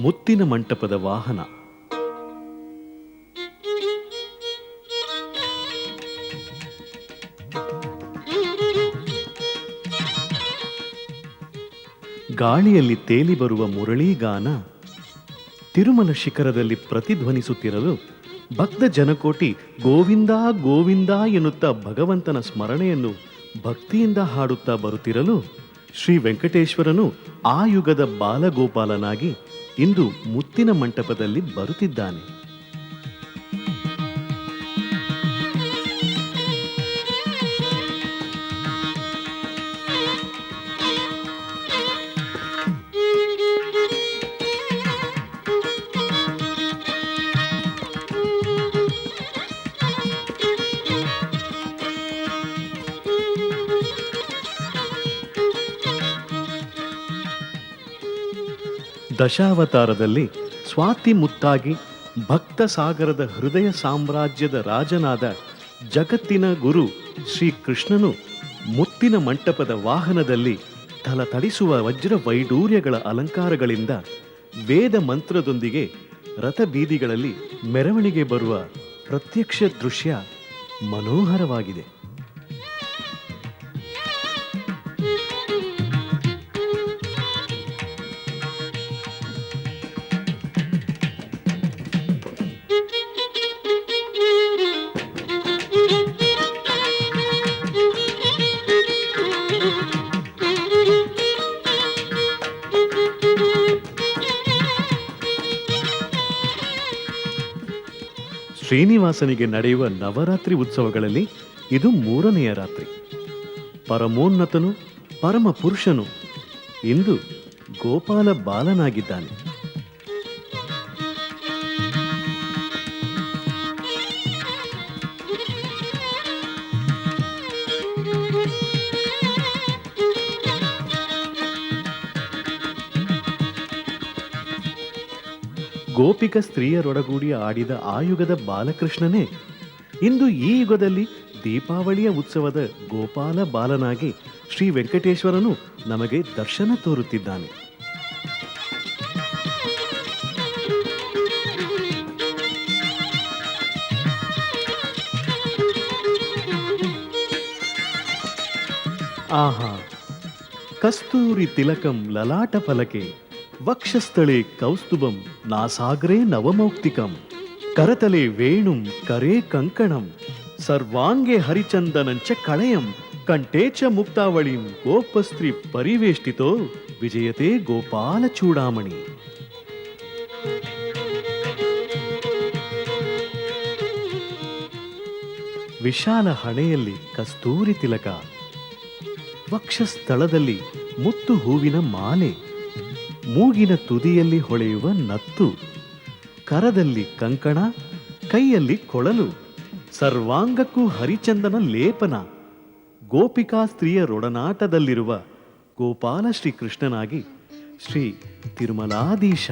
ಮುತ್ತಿನ ಮಂಟಪದ ವಾಹನ. ಗಾಳಿಯಲ್ಲಿ ತೇಲಿ ಬರುವ ಮುರಳೀಗಾನ ತಿರುಮಲ ಶಿಖರದಲ್ಲಿ ಪ್ರತಿಧ್ವನಿಸುತ್ತಿರಲು ಭಕ್ತ ಜನಕೋಟಿ ಗೋವಿಂದ ಗೋವಿಂದ ಎನ್ನುತ್ತಾ ಭಗವಂತನ ಸ್ಮರಣೆಯನ್ನು ಭಕ್ತಿಯಿಂದ ಹಾಡುತ್ತಾ ಬರುತ್ತಿರಲು ಶ್ರೀ ವೆಂಕಟೇಶ್ವರನು ಆ ಯುಗದ ಬಾಲಗೋಪಾಲನಾಗಿ ಇಂದು ಮುತ್ತಿನ ಮಂಟಪದಲ್ಲಿ ಬರುತ್ತಿದ್ದಾನೆ. ದಶಾವತಾರದಲ್ಲಿ ಸ್ವಾತಿ ಮುತ್ತಾಗಿ ಭಕ್ತ ಸಾಗರದ ಹೃದಯ ಸಾಮ್ರಾಜ್ಯದ ರಾಜನಾದ ಜಗತ್ತಿನ ಗುರು ಶ್ರೀ ಕೃಷ್ಣನು ಮುತ್ತಿನ ಮಂಟಪದ ವಾಹನದಲ್ಲಿ ಥಳಥಳಿಸುವ ವಜ್ರ ವೈಡೂರ್ಯಗಳ ಅಲಂಕಾರಗಳಿಂದ ವೇದ ಮಂತ್ರದೊಂದಿಗೆ ರಥಬೀದಿಗಳಲ್ಲಿ ಮೆರವಣಿಗೆ ಬರುವ ಪ್ರತ್ಯಕ್ಷ ದೃಶ್ಯ ಮನೋಹರವಾಗಿದೆ. ಶ್ರೀನಿವಾಸನಿಗೆ ನಡೆಯುವ ನವರಾತ್ರಿ ಉತ್ಸವಗಳಲ್ಲಿ ಇದು 3ನೆಯ ರಾತ್ರಿ. ಪರಮೋನ್ನತನು ಪರಮ ಪುರುಷನು ಇಂದು ಗೋಪಾಲ ಬಾಲನಾಗಿದ್ದಾನೆ. ಗೋಪಿಕ ಸ್ತ್ರೀಯರೊಡಗೂಡಿ ಆಡಿದ ಆ ಯುಗದ ಬಾಲಕೃಷ್ಣನೇ ಇಂದು ಈ ಯುಗದಲ್ಲಿ ದೀಪಾವಳಿಯ ಉತ್ಸವದ ಗೋಪಾಲ ಬಾಲನಾಗಿ ಶ್ರೀ ವೆಂಕಟೇಶ್ವರನು ನಮಗೆ ದರ್ಶನ ತೋರುತ್ತಿದ್ದಾನೆ. ಆಹಾ, ಕಸ್ತೂರಿ ತಿಲಕಂ ಲಲಾಟ ಫಲಕೆ ವಕ್ಷಸ್ಥಳೆ ಕೌಸ್ತುಭಂ ನಾಸಾಗ್ರೇ ನವಮೌಕ್ತಿಕಂ ಕರತಲೆ ವೇಣುಂ ಕರೇ ಕಂಕಣಂ ಸರ್ವಾಂಗೆ ಹರಿಚಂದನಂಚ ಕಳಯಂ ಕಂಠೇ ಚ ಮುಕ್ತಾವಳಿಂ ಗೋಪಸ್ತ್ರೀ ಪರಿವೇಷ್ಟಿತೋ ವಿಜಯತೆ ಗೋಪಾಲ ಚೂಡಾಮಣಿ. ವಿಶಾಲ ಹಣೆಯಲ್ಲಿ ಕಸ್ತೂರಿ ತಿಲಕ, ವಕ್ಷಸ್ಥಳದಲ್ಲಿ ಮುತ್ತು ಹೂವಿನ ಮಾಲೆ, ಮೂಗಿನ ತುದಿಯಲ್ಲಿ ಹೊಳೆಯುವ ನತ್ತು, ಕರದಲ್ಲಿ ಕಂಕಣ, ಕೈಯಲ್ಲಿ ಕೊಳಲು, ಸರ್ವಾಂಗಕ್ಕೂ ಹರಿಚಂದನ ಲೇಪನ, ಗೋಪಿಕಾ ಸ್ತ್ರೀಯರೊಡನಾಟದಲ್ಲಿರುವ ಗೋಪಾಲ ಶ್ರೀಕೃಷ್ಣನಾಗಿ ಶ್ರೀ ತಿರುಮಲಾಧೀಶ.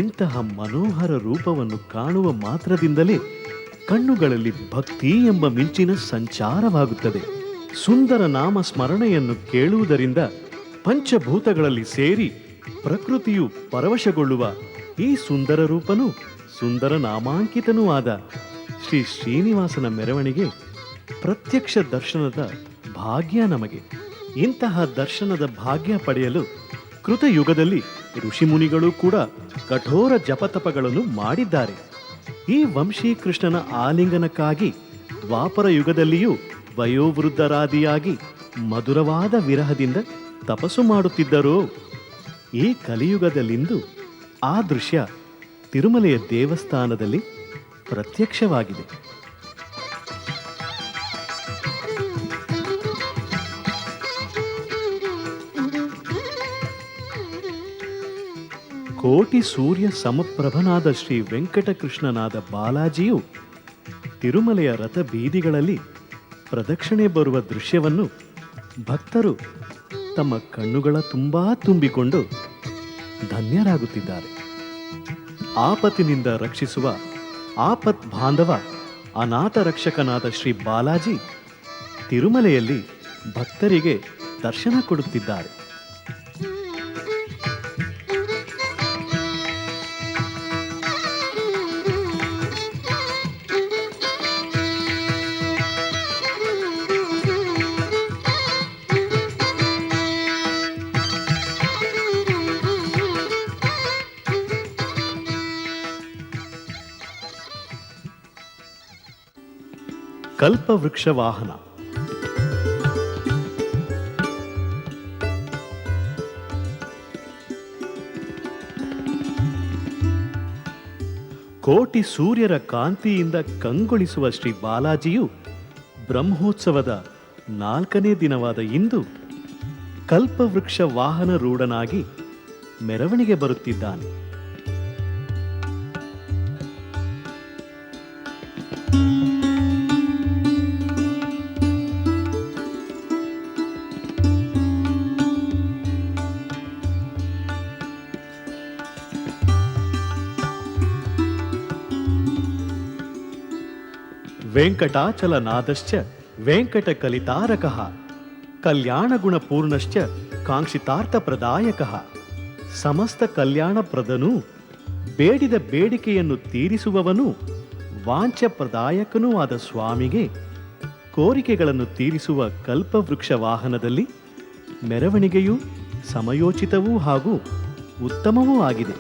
ಇಂತಹ ಮನೋಹರ ರೂಪವನ್ನು ಕಾಣುವ ಮಾತ್ರದಿಂದಲೇ ಕಣ್ಣುಗಳಲ್ಲಿ ಭಕ್ತಿ ಎಂಬ ಮಿಂಚಿನ ಸಂಚಾರವಾಗುತ್ತದೆ. ಸುಂದರ ನಾಮ ಸ್ಮರಣೆಯನ್ನು ಕೇಳುವುದರಿಂದ ಪಂಚಭೂತಗಳಲ್ಲಿ ಸೇರಿ ಪ್ರಕೃತಿಯು ಪರವಶಗೊಳ್ಳುವ ಈ ಸುಂದರ ರೂಪನೂ ಸುಂದರ ನಾಮಾಂಕಿತನೂ ಆದ ಶ್ರೀ ಶ್ರೀನಿವಾಸನ ಮೆರವಣಿಗೆ ಪ್ರತ್ಯಕ್ಷ ದರ್ಶನದ ಭಾಗ್ಯ ನಮಗೆ. ಇಂತಹ ದರ್ಶನದ ಭಾಗ್ಯ ಪಡೆಯಲು ಕೃತಯುಗದಲ್ಲಿ ಋಷಿಮುನಿಗಳು ಕೂಡ ಕಠೋರ ಜಪತಪಗಳನ್ನು ಮಾಡಿದ್ದಾರೆ. ಈ ವಂಶೀಕೃಷ್ಣನ ಆಲಿಂಗನಕ್ಕಾಗಿ ದ್ವಾಪರ ಯುಗದಲ್ಲಿಯೂ ವಯೋವೃದ್ಧರಾದಿಯಾಗಿ ಮಧುರವಾದ ವಿರಹದಿಂದ ತಪಸ್ಸು ಮಾಡುತ್ತಿದ್ದರೋ ಈ ಕಲಿಯುಗದಲ್ಲಿಂದು ಆ ದೃಶ್ಯ ತಿರುಮಲೆಯ ದೇವಸ್ಥಾನದಲ್ಲಿ ಪ್ರತ್ಯಕ್ಷವಾಗಿದೆ. ಕೋಟಿ ಸೂರ್ಯ ಸಮಪ್ರಭನಾದ ಶ್ರೀ ವೆಂಕಟಕೃಷ್ಣನಾದ ಬಾಲಾಜಿಯು ತಿರುಮಲೆಯ ರಥ ಬೀದಿಗಳಲ್ಲಿ ಪ್ರದಕ್ಷಿಣೆ ಬರುವ ದೃಶ್ಯವನ್ನು ಭಕ್ತರು ತಮ್ಮ ಕಣ್ಣುಗಳ ತುಂಬಾ ತುಂಬಿಕೊಂಡು ಧನ್ಯರಾಗುತ್ತಿದ್ದಾರೆ. ಆಪತ್ತಿನಿಂದ ರಕ್ಷಿಸುವ ಆಪತ್ ಬಾಂಧವ ಅನಾಥ ರಕ್ಷಕನಾದ ಶ್ರೀ ಬಾಲಾಜಿ ತಿರುಮಲೆಯಲ್ಲಿ ಭಕ್ತರಿಗೆ ದರ್ಶನ ಕೊಡುತ್ತಿದ್ದಾರೆ. ಕಲ್ಪವೃಕ್ಷ ವಾಹನ. ಕೋಟಿ ಸೂರ್ಯರ ಕಾಂತಿಯಿಂದ ಕಂಗೊಳಿಸುವ ಶ್ರೀ ಬಾಲಾಜಿಯು ಬ್ರಹ್ಮೋತ್ಸವದ 4ನೇ ದಿನವಾದ ಇಂದು ಕಲ್ಪವೃಕ್ಷ ವಾಹನ ರೂಢನಾಗಿ ಮೆರವಣಿಗೆ ಬರುತ್ತಿದ್ದಾನೆ. ವೆಂಕಟಾಚಲನಾದಶ್ಚ ವೆಂಕಟಕಲಿತಾರಕಃ ಕಲ್ಯಾಣಗುಣಪೂರ್ಣಶ್ಚ ಕಾಂಕ್ಷಿತಾರ್ಥಪ್ರದಾಯಕಃ. ಸಮಸ್ತ ಕಲ್ಯಾಣಪ್ರದನೂ ಬೇಡಿದ ಬೇಡಿಕೆಯನ್ನು ತೀರಿಸುವವನೂ ವಾಂಛಪ್ರದಾಯಕನೂ ಆದ ಸ್ವಾಮಿಗೆ ಕೋರಿಕೆಗಳನ್ನು ತೀರಿಸುವ ಕಲ್ಪವೃಕ್ಷ ವಾಹನದಲ್ಲಿ ಮೆರವಣಿಗೆಯೂ ಸಮಯೋಚಿತವೂ ಹಾಗೂ ಉತ್ತಮವೂ ಆಗಿದೆ.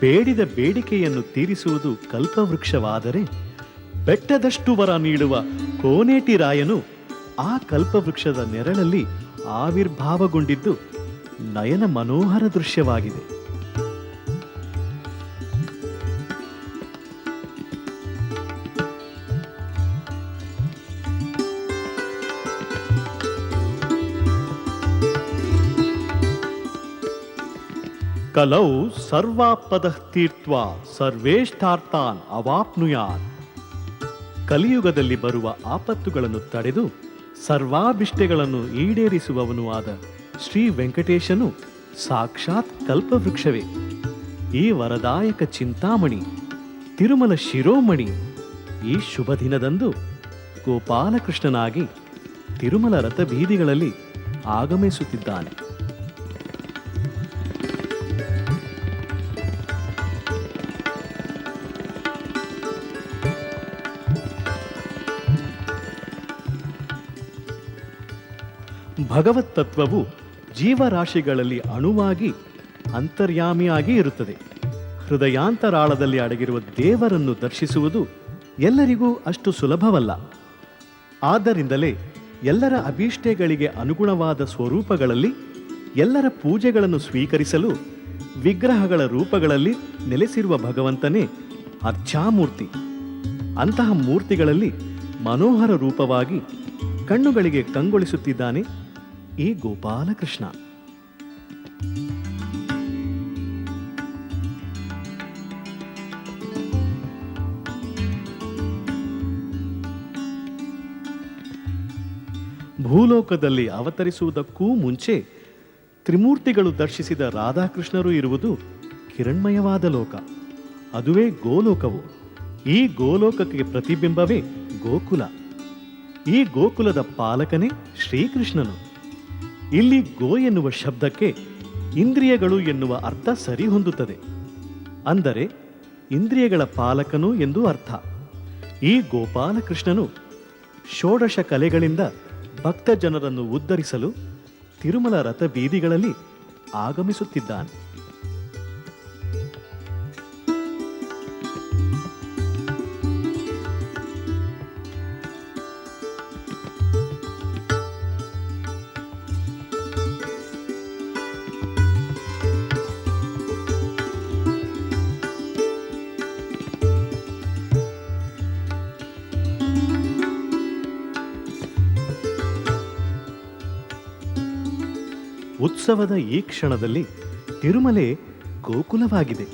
ಬೇಡಿದ ಬೇಡಿಕೆಯನ್ನು ತೀರಿಸುವುದು ಕಲ್ಪವೃಕ್ಷವಾದರೆ ಬೆಟ್ಟದಷ್ಟು ವರ ನೀಡುವ ಕೋನೇಟಿ ರಾಯನು ಆ ಕಲ್ಪವೃಕ್ಷದ ನೆರಳಲ್ಲಿ ಆವಿರ್ಭಾವಗೊಂಡಿದ್ದು ನಯನ ಮನೋಹರ ದೃಶ್ಯವಾಗಿದೆ. ಕಲೌ ಸರ್ವಾಪದಃ ತೀರ್ತ್ವಾ ಸರ್ವೇಷ್ಟಾರ್ಥಾನ್ ಅವಾಪ್ನುಯಾತ್. ಕಲಿಯುಗದಲ್ಲಿ ಬರುವ ಆಪತ್ತುಗಳನ್ನು ತಡೆದು ಸರ್ವಾಭಿಷ್ಟಗಳನ್ನು ಈಡೇರಿಸುವವನು ಆದ ಶ್ರೀ ವೆಂಕಟೇಶನು ಸಾಕ್ಷಾತ್ ಕಲ್ಪವೃಕ್ಷವೇ. ಈ ವರದಾಯಕ ಚಿಂತಾಮಣಿ ತಿರುಮಲ ಶಿರೋಮಣಿ ಈ ಶುಭ ದಿನದಂದು ಗೋಪಾಲಕೃಷ್ಣನಾಗಿ ತಿರುಮಲ ರಥಬೀದಿಗಳಲ್ಲಿ ಆಗಮಿಸುತ್ತಿದ್ದಾನೆ. ಭಗವತ್ ತತ್ವವು ಜೀವರಾಶಿಗಳಲ್ಲಿ ಅಣುವಾಗಿ ಅಂತರ್ಯಾಮಿಯಾಗಿ ಇರುತ್ತದೆ. ಹೃದಯಾಂತರಾಳದಲ್ಲಿ ಅಡಗಿರುವ ದೇವರನ್ನು ದರ್ಶಿಸುವುದು ಎಲ್ಲರಿಗೂ ಅಷ್ಟು ಸುಲಭವಲ್ಲ. ಆದ್ದರಿಂದಲೇ ಎಲ್ಲರ ಅಭೀಷ್ಟಗಳಿಗೆ ಅನುಗುಣವಾದ ಸ್ವರೂಪಗಳಲ್ಲಿ ಎಲ್ಲರ ಪೂಜೆಗಳನ್ನು ಸ್ವೀಕರಿಸಲು ವಿಗ್ರಹಗಳ ರೂಪಗಳಲ್ಲಿ ನೆಲೆಸಿರುವ ಭಗವಂತನೇ ಅರ್ಚಾಮೂರ್ತಿ. ಅಂತಹ ಮೂರ್ತಿಗಳಲ್ಲಿ ಮನೋಹರ ರೂಪವಾಗಿ ಕಣ್ಣುಗಳಿಗೆ ಕಂಗೊಳಿಸುತ್ತಿದ್ದಾನೆ ಈ ಗೋಪಾಲಕೃಷ್ಣ. ಭೂಲೋಕದಲ್ಲಿ ಅವತರಿಸುವುದಕ್ಕೂ ಮುಂಚೆ ತ್ರಿಮೂರ್ತಿಗಳು ದರ್ಶಿಸಿದ ರಾಧಾಕೃಷ್ಣರು ಇರುವುದು ಕಿರಣ್ಮಯವಾದ ಲೋಕ, ಅದುವೇ ಗೋಲೋಕವು. ಈ ಗೋಲೋಕಕ್ಕೆ ಪ್ರತಿಬಿಂಬವೇ ಗೋಕುಲ. ಈ ಗೋಕುಲದ ಪಾಲಕನೇ ಶ್ರೀಕೃಷ್ಣನು. ಇಲ್ಲಿ ಗೋ ಎನ್ನುವ ಶಬ್ದಕ್ಕೆ ಇಂದ್ರಿಯಗಳು ಎನ್ನುವ ಅರ್ಥ ಸರಿ ಹೊಂದುತ್ತದೆ. ಅಂದರೆ ಇಂದ್ರಿಯಗಳ ಪಾಲಕನು ಎಂದು ಅರ್ಥ. ಈ ಗೋಪಾಲಕೃಷ್ಣನು ಷೋಡಶ ಕಲೆಗಳಿಂದ ಭಕ್ತ ಜನರನ್ನು ಉದ್ಧರಿಸಲು ತಿರುಮಲ ರಥ ಬೀದಿಗಳಲ್ಲಿ ಆಗಮಿಸುತ್ತಿದ್ದಾನೆ. ಉತ್ಸವದ ಈ ಕ್ಷಣದಲ್ಲಿ ತಿರುಮಲೆ ಗೋಕುಲವಾಗಿದೆ.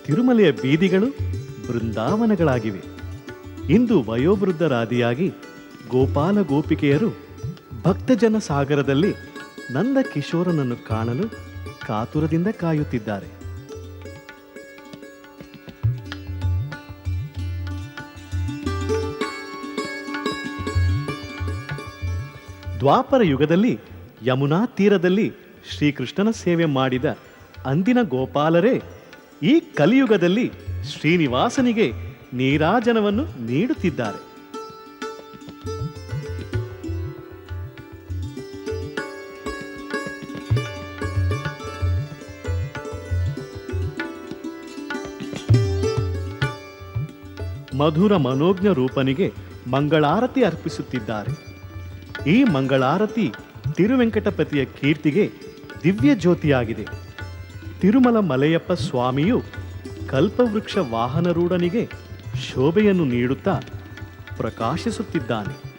ತಿರುಮಲೆಯ ಬೀದಿಗಳು ಬೃಂದಾವನಗಳಾಗಿವೆ. ಇಂದು ವಯೋವೃದ್ಧರಾದಿಯಾಗಿ ಗೋಪಾಲ ಗೋಪಿಕೆಯರು ಭಕ್ತಜನ ಸಾಗರದಲ್ಲಿ ನಂದ ಕಿಶೋರನನ್ನು ಕಾಣಲು ಕಾತುರದಿಂದ ಕಾಯುತ್ತಿದ್ದಾರೆ. ದ್ವಾಪರ ಯುಗದಲ್ಲಿ ಯಮುನಾ ತೀರದಲ್ಲಿ ಶ್ರೀಕೃಷ್ಣನ ಸೇವೆ ಮಾಡಿದ ಅಂದಿನ ಗೋಪಾಲರೇ ಈ ಕಲಿಯುಗದಲ್ಲಿ ಶ್ರೀನಿವಾಸನಿಗೆ ನೀರಾಜನವನ್ನು ನೀಡುತ್ತಿದ್ದಾರೆ. ಮಧುರ ಮನೋಜ್ಞ ರೂಪನಿಗೆ ಮಂಗಳಾರತಿ ಅರ್ಪಿಸುತ್ತಿದ್ದಾರೆ. ಈ ಮಂಗಳಾರತಿ ತಿರುವೆಂಕಟಪತಿಯ ಕೀರ್ತಿಗೆ ದಿವ್ಯ ಜ್ಯೋತಿಯಾಗಿದೆ. ತಿರುಮಲ ಮಲೆಯಪ್ಪ ಸ್ವಾಮಿಯು ಕಲ್ಪವೃಕ್ಷ ವಾಹನರೂಢನಿಗೆ ಶೋಭೆಯನ್ನು ನೀಡುತ್ತಾ ಪ್ರಕಾಶಿಸುತ್ತಿದ್ದಾನೆ.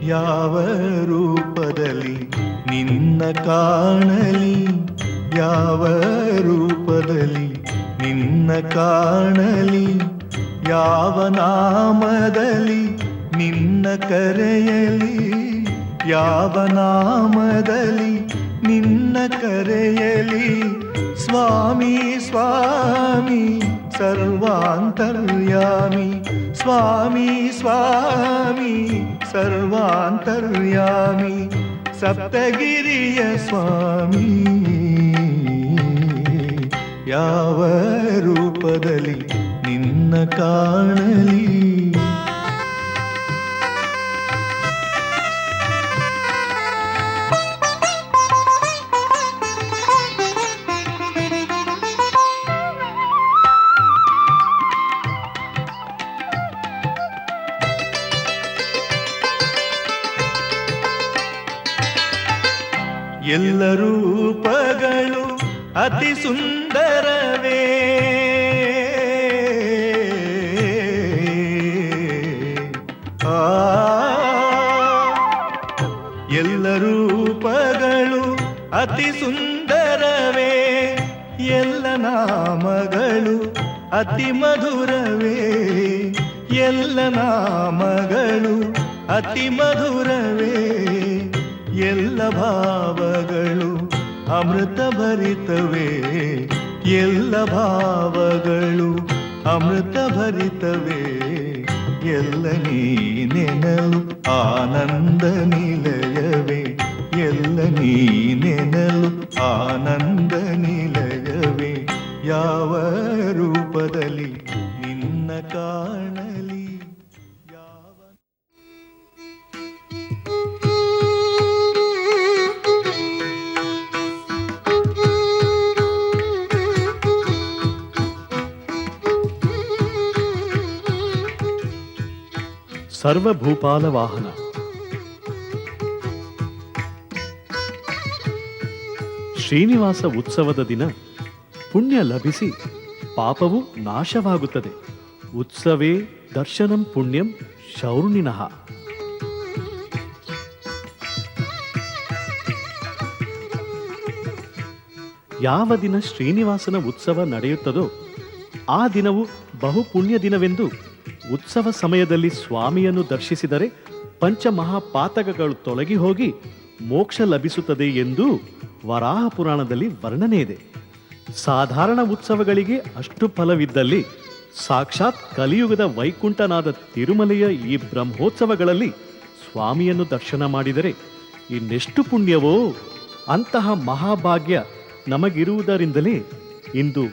ಯಾವ ರೂಪದಲ್ಲಿ ನಿನ್ನ ಕಾಣಲಿ, ಯಾವ ರೂಪದಲ್ಲಿ ನಿನ್ನ ಕಾಣಲಿ, ಯಾವ ನಾಮದಲ್ಲಿ ನಿನ್ನ ಕರೆಯಲಿ, ಯಾವ ನಾಮದಲ್ಲಿ ನಿನ್ನ ಕರೆಯಲಿ. ಸ್ವಾಮಿ ಸ್ವಾಮಿ ಸರ್ವಾಂತರ್ಯಾಮಿ, ಸ್ವಾಮಿ ಸ್ವಾಮಿ ಸರ್ವಾಂತರ್ಯಾಮಿ, ಸಪ್ತಗಿರಿಯ ಸ್ವಾಮಿ. ಯಾವ ರೂಪದಲ್ಲಿ ನಿನ್ನ ಕಾಣಲಿ. ಎಲ್ಲ ರೂಪಗಳು ಅತಿ ಸುಂದರವೇ, ಎಲ್ಲ ರೂಪಗಳು ಅತಿ ಸುಂದರವೇ, ಎಲ್ಲ ನಾಮಗಳು ಅತಿ ಮಧುರವೇ, ಎಲ್ಲ ನಾಮಗಳು ಅತಿ ಮಧುರವೇ, ಎಲ್ಲ ಭಾವಗಳು ಅಮೃತ ಭರಿತವೇ, ಎಲ್ಲ ಭಾವಗಳು ಅಮೃತ ಭರಿತವೇ. ಎಲ್ಲ ನೀನೆನಲು ಆನಂದ ನಿಲಯವೇ, ಎಲ್ಲ ನೀನೆನಲು ಆನಂದ ನಿಲಯವೇ. ಯಾವ ರೂಪದಲ್ಲಿ ನಿನ್ನ ಕಾಣಲಿ. ಸರ್ವಭೂಪಾಲ ವಾಹನ. ಶ್ರೀನಿವಾಸ ಉತ್ಸವದ ದಿನ ಪುಣ್ಯ ಲಭಿಸಿ ಪಾಪವು ನಾಶವಾಗುತ್ತದೆ. ಉತ್ಸವೇ ದರ್ಶನಂ ಪುಣ್ಯಂ ಶೌರ್ಣಿನಃ. ಯಾವ ದಿನ ಶ್ರೀನಿವಾಸನ ಉತ್ಸವ ನಡೆಯುತ್ತದೋ ಆ ದಿನವು ಬಹು ಪುಣ್ಯ ದಿನವೆಂದು ಉತ್ಸವ ಸಮಯದಲ್ಲಿ ಸ್ವಾಮಿಯನ್ನು ದರ್ಶಿಸಿದರೆ ಪಂಚಮಹಾಪಾತಕಗಳು ತೊಲಗಿ ಹೋಗಿ ಮೋಕ್ಷ ಲಭಿಸುತ್ತದೆ ಎಂದು ವರಾಹ ಪುರಾಣದಲ್ಲಿ ವರ್ಣನೆ ಇದೆ. ಸಾಧಾರಣ ಉತ್ಸವಗಳಿಗೆ ಅಷ್ಟು ಫಲವಿದ್ದಲ್ಲಿ ಸಾಕ್ಷಾತ್ ಕಲಿಯುಗದ ವೈಕುಂಠನಾದ ತಿರುಮಲೆಯ ಈ ಬ್ರಹ್ಮೋತ್ಸವಗಳಲ್ಲಿ ಸ್ವಾಮಿಯನ್ನು ದರ್ಶನ ಮಾಡಿದರೆ ಇನ್ನೆಷ್ಟು ಪುಣ್ಯವೋ. ಅಂತಹ ಮಹಾಭಾಗ್ಯ ನಮಗಿರುವುದರಿಂದಲೇ ಇಂದು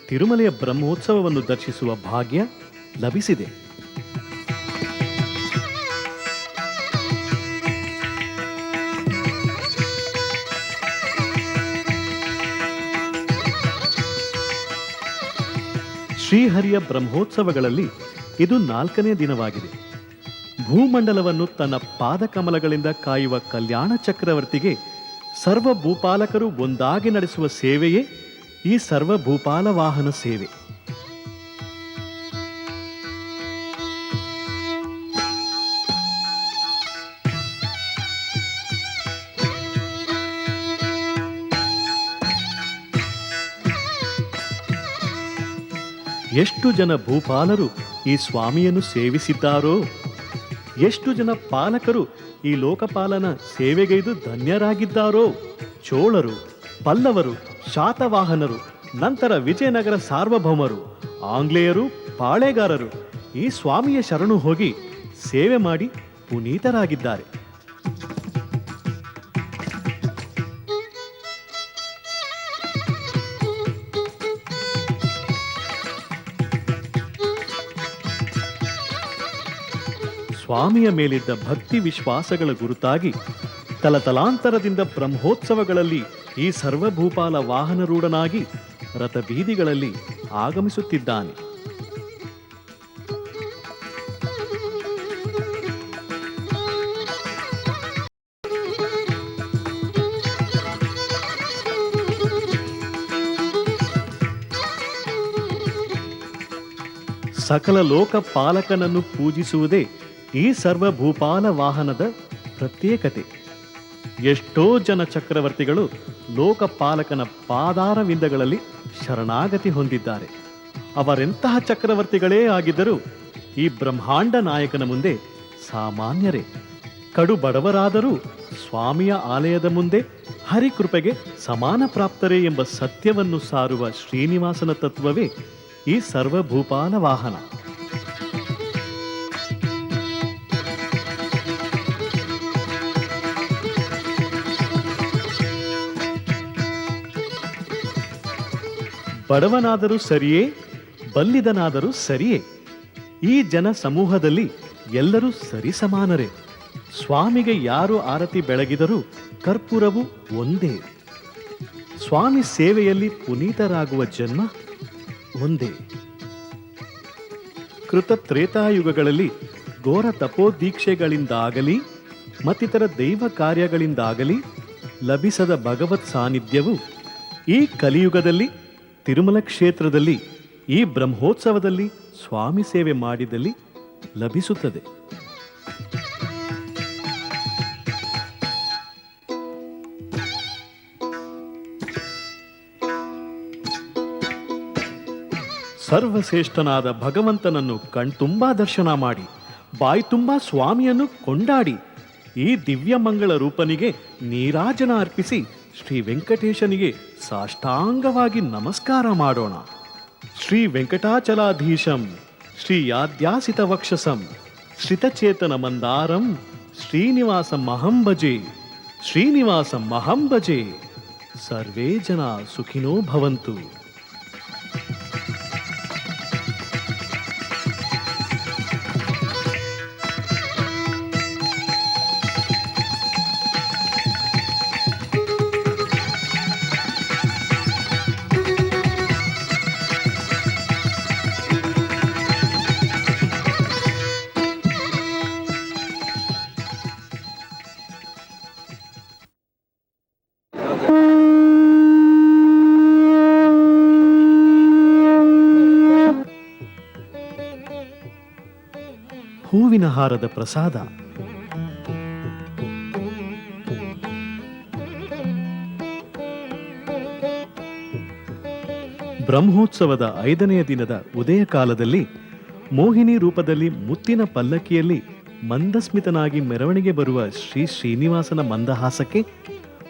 ತಿರುಮಲೆಯ ಬ್ರಹ್ಮೋತ್ಸವವನ್ನು ದರ್ಶಿಸುವ ಭಾಗ್ಯ ಲಭಿಸಿದೆ. ಶ್ರೀಹರಿಯ ಬ್ರಹ್ಮೋತ್ಸವಗಳಲ್ಲಿ ಇದು 4ನೇ ದಿನವಾಗಿದೆ. ಭೂಮಂಡಲವನ್ನು ತನ್ನ ಪಾದಕಮಲಗಳಿಂದ ಕಾಯುವ ಕಲ್ಯಾಣ ಚಕ್ರವರ್ತಿಗೆ ಸರ್ವಭೂಪಾಲಕರು ಒಂದಾಗಿ ನಡೆಸುವ ಸೇವೆಯೇ ಈ ಸರ್ವಭೂಪಾಲ ವಾಹನ ಸೇವೆ. ಎಷ್ಟು ಜನ ಭೂಪಾಲರು ಈ ಸ್ವಾಮಿಯನ್ನು ಸೇವಿಸಿದ್ದಾರೋ, ಎಷ್ಟು ಜನ ಪಾಲಕರು ಈ ಲೋಕಪಾಲನ ಸೇವೆಗೈದು ಧನ್ಯರಾಗಿದ್ದಾರೋ. ಚೋಳರು, ಪಲ್ಲವರು, ಶಾತವಾಹನರು, ನಂತರ ವಿಜಯನಗರ ಸಾರ್ವಭೌಮರು, ಆಂಗ್ಲೇಯರು, ಪಾಳೆಗಾರರು ಈ ಸ್ವಾಮಿಯ ಶರಣು ಹೋಗಿ ಸೇವೆ ಮಾಡಿ ಪುನೀತರಾಗಿದ್ದಾರೆ. ಸ್ವಾಮಿಯ ಮೇಲಿದ್ದ ಭಕ್ತಿ ವಿಶ್ವಾಸಗಳ ಗುರುತಾಗಿ ತಲತಲಾಂತರದಿಂದ ಬ್ರಹ್ಮೋತ್ಸವಗಳಲ್ಲಿ ಈ ಸರ್ವಭೂಪಾಲ ವಾಹನರೂಢನಾಗಿ ರಥಬೀದಿಗಳಲ್ಲಿ ಆಗಮಿಸುತ್ತಿದ್ದಾನೆ. ಸಕಲ ಲೋಕ ಪಾಲಕನನ್ನು ಪೂಜಿಸುವುದೇ ಈ ಸರ್ವಭೂಪಾಲ ವಾಹನದ ಪ್ರತ್ಯೇಕತೆ. ಎಷ್ಟೋ ಜನ ಚಕ್ರವರ್ತಿಗಳು ಲೋಕಪಾಲಕನ ಪಾದಾರವಿಂದಗಳಲ್ಲಿ ಶರಣಾಗತಿ ಹೊಂದಿದ್ದಾರೆ. ಅವರೆಂತಹ ಚಕ್ರವರ್ತಿಗಳೇ ಆಗಿದ್ದರೂ ಈ ಬ್ರಹ್ಮಾಂಡ ನಾಯಕನ ಮುಂದೆ ಸಾಮಾನ್ಯರೇ. ಕಡು ಬಡವರಾದರೂ ಸ್ವಾಮಿಯ ಆಲಯದ ಮುಂದೆ ಹರಿಕೃಪೆಗೆ ಸಮಾನ ಪ್ರಾಪ್ತರೇ ಎಂಬ ಸತ್ಯವನ್ನು ಸಾರುವ ಶ್ರೀನಿವಾಸನ ತತ್ವವೇ ಈ ಸರ್ವಭೂಪಾಲ ವಾಹನ. ಬಡವನಾದರೂ ಸರಿಯೇ, ಬಲ್ಲಿದನಾದರೂ ಸರಿಯೇ, ಈ ಜನ ಸಮೂಹದಲ್ಲಿ ಎಲ್ಲರೂ ಸರಿಸಮಾನರೇ. ಸ್ವಾಮಿಗೆ ಯಾರು ಆರತಿ ಬೆಳಗಿದರೂ ಕರ್ಪೂರವು ಒಂದೇ. ಸ್ವಾಮಿ ಸೇವೆಯಲ್ಲಿ ಪುನೀತರಾಗುವ ಜನ್ಮ ಒಂದೇ. ಕೃತ ತ್ರೇತಾಯುಗಗಳಲ್ಲಿ ಘೋರ ತಪೋದೀಕ್ಷೆಗಳಿಂದಾಗಲಿ ಮತ್ತಿತರ ದೈವ ಕಾರ್ಯಗಳಿಂದಾಗಲಿ ಲಭಿಸದ ಭಗವತ್ ಸಾನ್ನಿಧ್ಯವು ಈ ಕಲಿಯುಗದಲ್ಲಿ ತಿರುಮಲ ಕ್ಷೇತ್ರದಲ್ಲಿ ಈ ಬ್ರಹ್ಮೋತ್ಸವದಲ್ಲಿ ಸ್ವಾಮಿ ಸೇವೆ ಮಾಡಿದಲ್ಲಿ ಲಭಿಸುತ್ತದೆ. ಸರ್ವಶ್ರೇಷ್ಠನಾದ ಭಗವಂತನನ್ನು ಕಣ್ತುಂಬಾ ದರ್ಶನ ಮಾಡಿ ಬಾಯ್ತುಂಬಾ ಸ್ವಾಮಿಯನ್ನು ಕೊಂಡಾಡಿ ಈ ದಿವ್ಯಮಂಗಳ ರೂಪನಿಗೆ ನೀರಾಜನ ಅರ್ಪಿಸಿ ಶ್ರೀ ವೆಂಕಟೇಶನಿಗೆ ಸಾಷ್ಟಾಂಗವಾಗಿ ನಮಸ್ಕಾರ ಮಾಡೋಣ. ಶ್ರೀ ವೆಂಕಟಾಚಲಾಧೀಶಂ ಶ್ರೀ ಯಾದ್ಯಾಸಿತ ವಕ್ಷಸಂ ಶ್ರಿತಚೇತನ ಮಂದಾರಂ ಶ್ರೀನಿವಾಸಂ ಅಹಂ ಭಜೆ, ಶ್ರೀನಿವಾಸಂ ಅಹಂ ಭಜೆ. ಸರ್ವೇ ಜನ ಸುಖಿನೋ ಭವಂತು. ಹೂವಿನ ಹಾರದ ಪ್ರಸಾದ. ಬ್ರಹ್ಮೋತ್ಸವದ 5ನೆಯ ದಿನದ ಉದಯ ಕಾಲದಲ್ಲಿ ಮೋಹಿನಿ ರೂಪದಲ್ಲಿ ಮುತ್ತಿನ ಪಲ್ಲಕ್ಕಿಯಲ್ಲಿ ಮಂದಸ್ಮಿತನಾಗಿ ಮೆರವಣಿಗೆ ಬರುವ ಶ್ರೀ ಶ್ರೀನಿವಾಸನ ಮಂದಹಾಸಕ್ಕೆ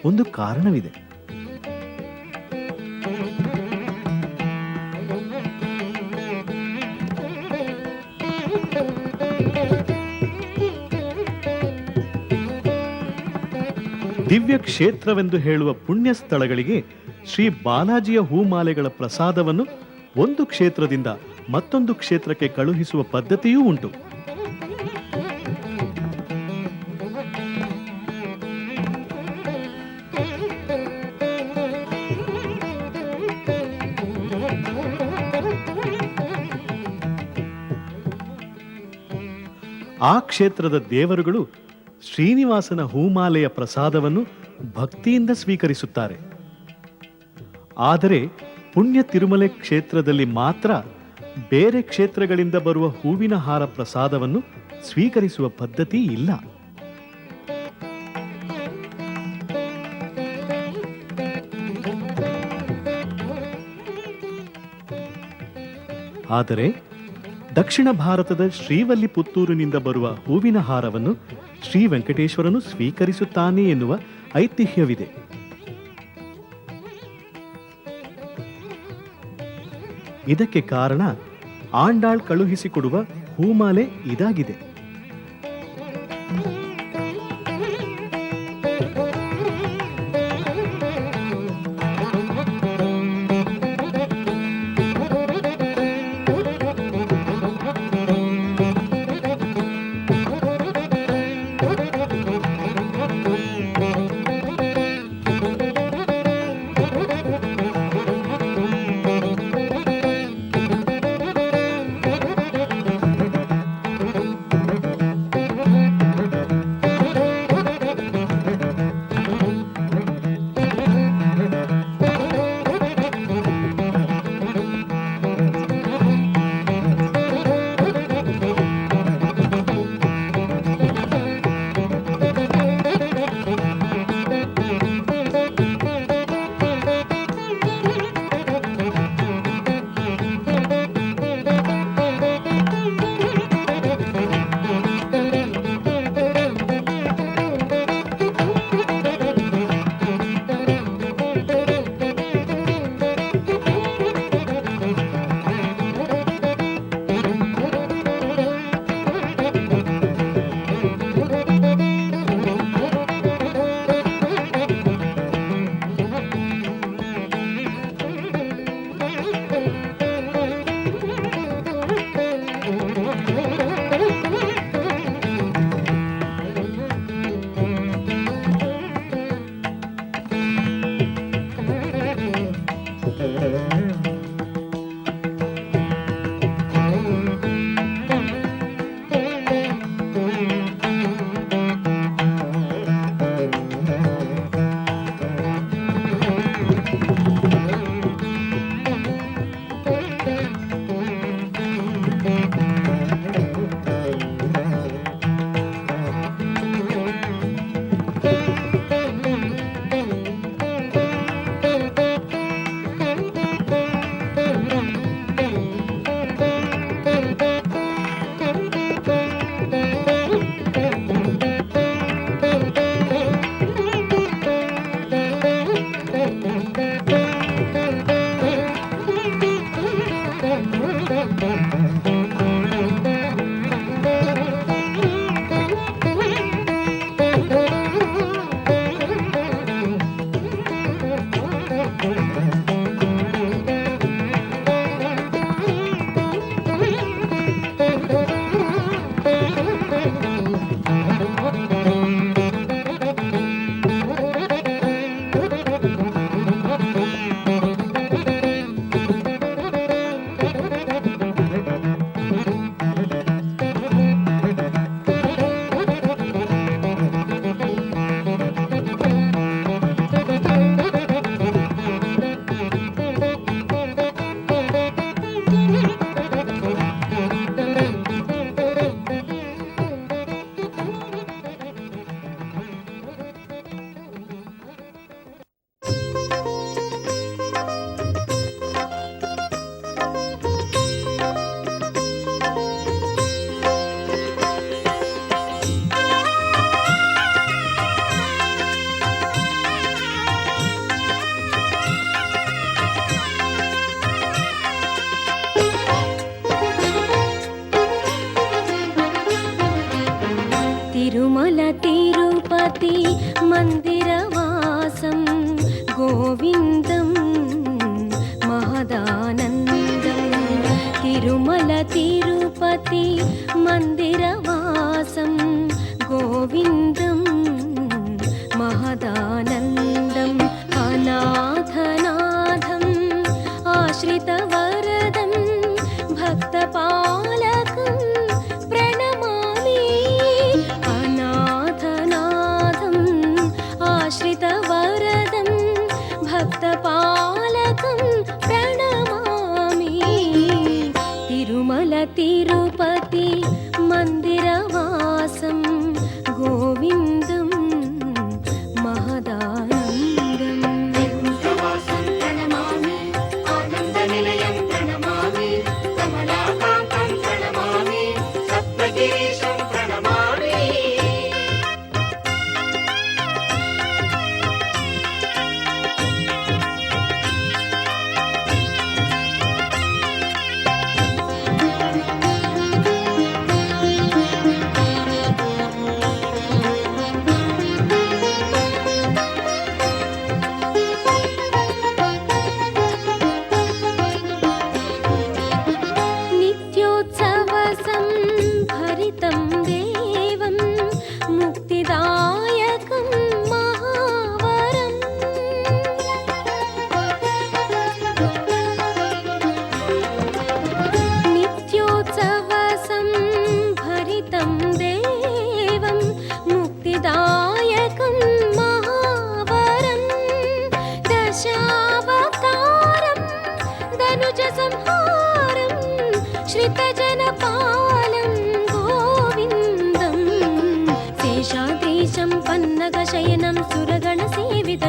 ಒಂದು ಕಾರಣವಿದೆ. ದಿವ್ಯ ಕ್ಷೇತ್ರವೆಂದು ಹೇಳುವ ಪುಣ್ಯ ಸ್ಥಳಗಳಿಗೆ ಶ್ರೀ ಬಾಲಾಜಿಯ ಹೂಮಾಲೆಗಳ ಪ್ರಸಾದವನ್ನು ಒಂದು ಕ್ಷೇತ್ರದಿಂದ ಮತ್ತೊಂದು ಕ್ಷೇತ್ರಕ್ಕೆ ಕಳುಹಿಸುವ ಪದ್ಧತಿಯೂ ಉಂಟು. ಆ ಕ್ಷೇತ್ರದ ದೇವರುಗಳು ಶ್ರೀನಿವಾಸನ ಹೂಮಾಲೆಯ ಪ್ರಸಾದವನ್ನು ಭಕ್ತಿಯಿಂದ ಸ್ವೀಕರಿಸುತ್ತಾರೆ. ಆದರೆ ಪುಣ್ಯ ತಿರುಮಲೆ ಕ್ಷೇತ್ರದಲ್ಲಿ ಮಾತ್ರ ಬೇರೆ ಕ್ಷೇತ್ರಗಳಿಂದ ಬರುವ ಹೂವಿನ ಹಾರ ಪ್ರಸಾದವನ್ನು ಸ್ವೀಕರಿಸುವ ಪದ್ಧತಿ ಇಲ್ಲ. ಆದರೆ ದಕ್ಷಿಣ ಭಾರತದ ಶ್ರೀವಲ್ಲಿಪುತ್ತೂರಿನಿಂದ ಬರುವ ಹೂವಿನ ಹಾರವನ್ನು ಶ್ರೀ ವೆಂಕಟೇಶ್ವರನು ಸ್ವೀಕರಿಸುತ್ತಾನೆ ಎನ್ನುವ ಐತಿಹ್ಯವಿದೆ. ಇದಕ್ಕೆ ಕಾರಣ ಆಂಡಾಳ್ ಕಳುಹಿಸಿಕೊಡುವ ಹೂಮಾಲೆ ಇದಾಗಿದೆ. तिरुमल तिरुपति मन्दिरवासं गोविन्दम्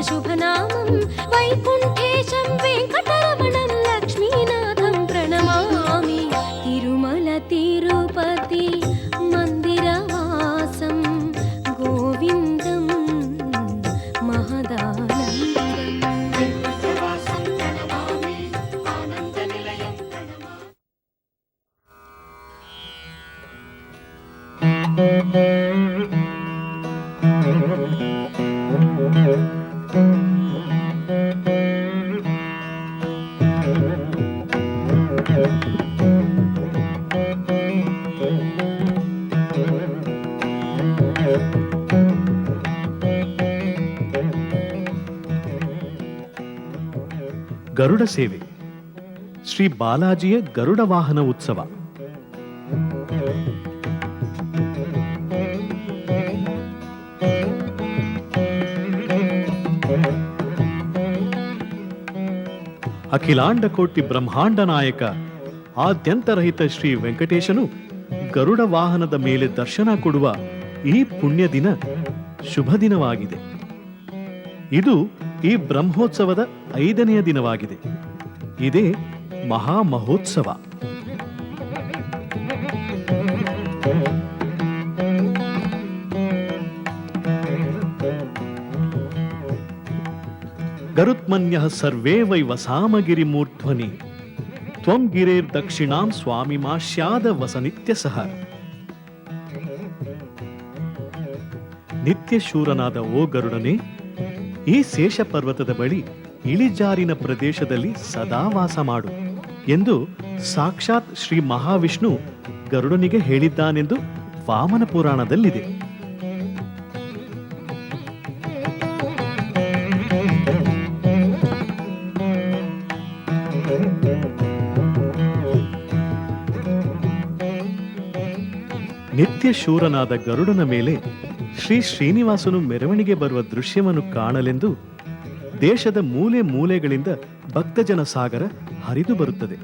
शुभनामं वैकुण्ठेशं वेङ्कटरमणं लक्ष्मीनाथं प्रणमामि तिरुमल तिरुपति मन्दिरवासं गोविन्दं ಗರುಡ ಸೇವೆ ಶ್ರೀ ಬಾಲಾಜಿಯ ಗರುಡ ವಾಹನ ಉತ್ಸವ. ಅಖಿಲಾಂಡ ಕೋಟಿ ಬ್ರಹ್ಮಾಂಡ ನಾಯಕ ಆದ್ಯಂತರಹಿತ ಶ್ರೀ ವೆಂಕಟೇಶನು ಗರುಡ ವಾಹನದ ಮೇಲೆ ದರ್ಶನ ಕೊಡುವ ಈ ಪುಣ್ಯ ದಿನ ಶುಭ ದಿನವಾಗಿದೆ. ಇದು ಈ ಬ್ರಹ್ಮೋತ್ಸವದ 5ನೆಯ ದಿನವಾಗಿದೆ. ಇದೇ ಮಹಾ ಮಹೋತ್ಸವ. ಗರುತ್ಮನ್ಯಃ ಸರ್ವೇ ವೈ ವಸಾಮಗಿರಿ ಮೂರ್ಧ್ವನಿ ತ್ವಂ ಗಿರೇರ್ ದಕ್ಷಿಣಾಂ ಸ್ವಾಮಿ ಮಾಶ್ಯಾದ ವಸನಿತ್ಯ ಸಹ. ನಿತ್ಯ ಶೂರನಾದ ಓ ಗರುಡನೇ, ಈ ಶೇಷ ಪರ್ವತದ ಬಳಿ ಇಳಿಜಾರಿನ ಪ್ರದೇಶದಲ್ಲಿ ಸದಾ ವಾಸ ಮಾಡು ಎಂದು ಸಾಕ್ಷಾತ್ ಶ್ರೀ ಮಹಾವಿಷ್ಣು ಗರುಡನಿಗೆ ಹೇಳಿದ್ದಾನೆಂದು ವಾಮನ ಪುರಾಣದಲ್ಲಿದೆ. ನಿತ್ಯ ಶೂರನಾದ ಗರುಡನ ಮೇಲೆ ಶ್ರೀ ಶ್ರೀನಿವಾಸನು ಮೆರವಣಿಗೆ ಬರುವ ದೃಶ್ಯವನ್ನು ಕಾಣಲೆಂದು ದೇಶದ ಮೂಲೆ ಮೂಲೆಗಳಿಂದ ಭಕ್ತಜನ ಸಾಗರ ಹರಿದು ಬರುತ್ತದೆ.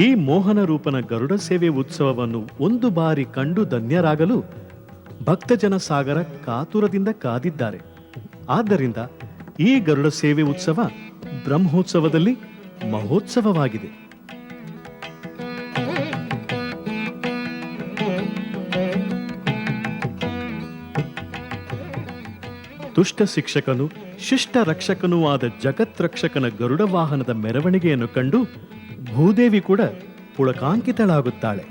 ಈ ಮೋಹನ ರೂಪನ ಗರುಡ ಸೇವೆ ಉತ್ಸವವನ್ನು ಒಂದು ಬಾರಿ ಕಂಡು ಧನ್ಯರಾಗಲು ಭಕ್ತಜನ ಸಾಗರ ಕಾತುರದಿಂದ ಕಾದಿದ್ದಾರೆ. ಆದ್ದರಿಂದ ಈ ಗರುಡ ಸೇವೆ ಉತ್ಸವ ಬ್ರಹ್ಮೋತ್ಸವದಲ್ಲಿ ಮಹೋತ್ಸವವಾಗಿದೆ. ದುಷ್ಟ ಶಿಕ್ಷಕನು ಶಿಷ್ಟ ರಕ್ಷಕನೂ ಆದ ಜಗತ್ ರಕ್ಷಕನ ಗರುಡ ವಾಹನದ ಮೆರವಣಿಗೆಯನ್ನು ಕಂಡು ಭೂದೇವಿ ಕೂಡ ಪುಳಕಾಂಕಿತಳಾಗುತ್ತಾಳೆ.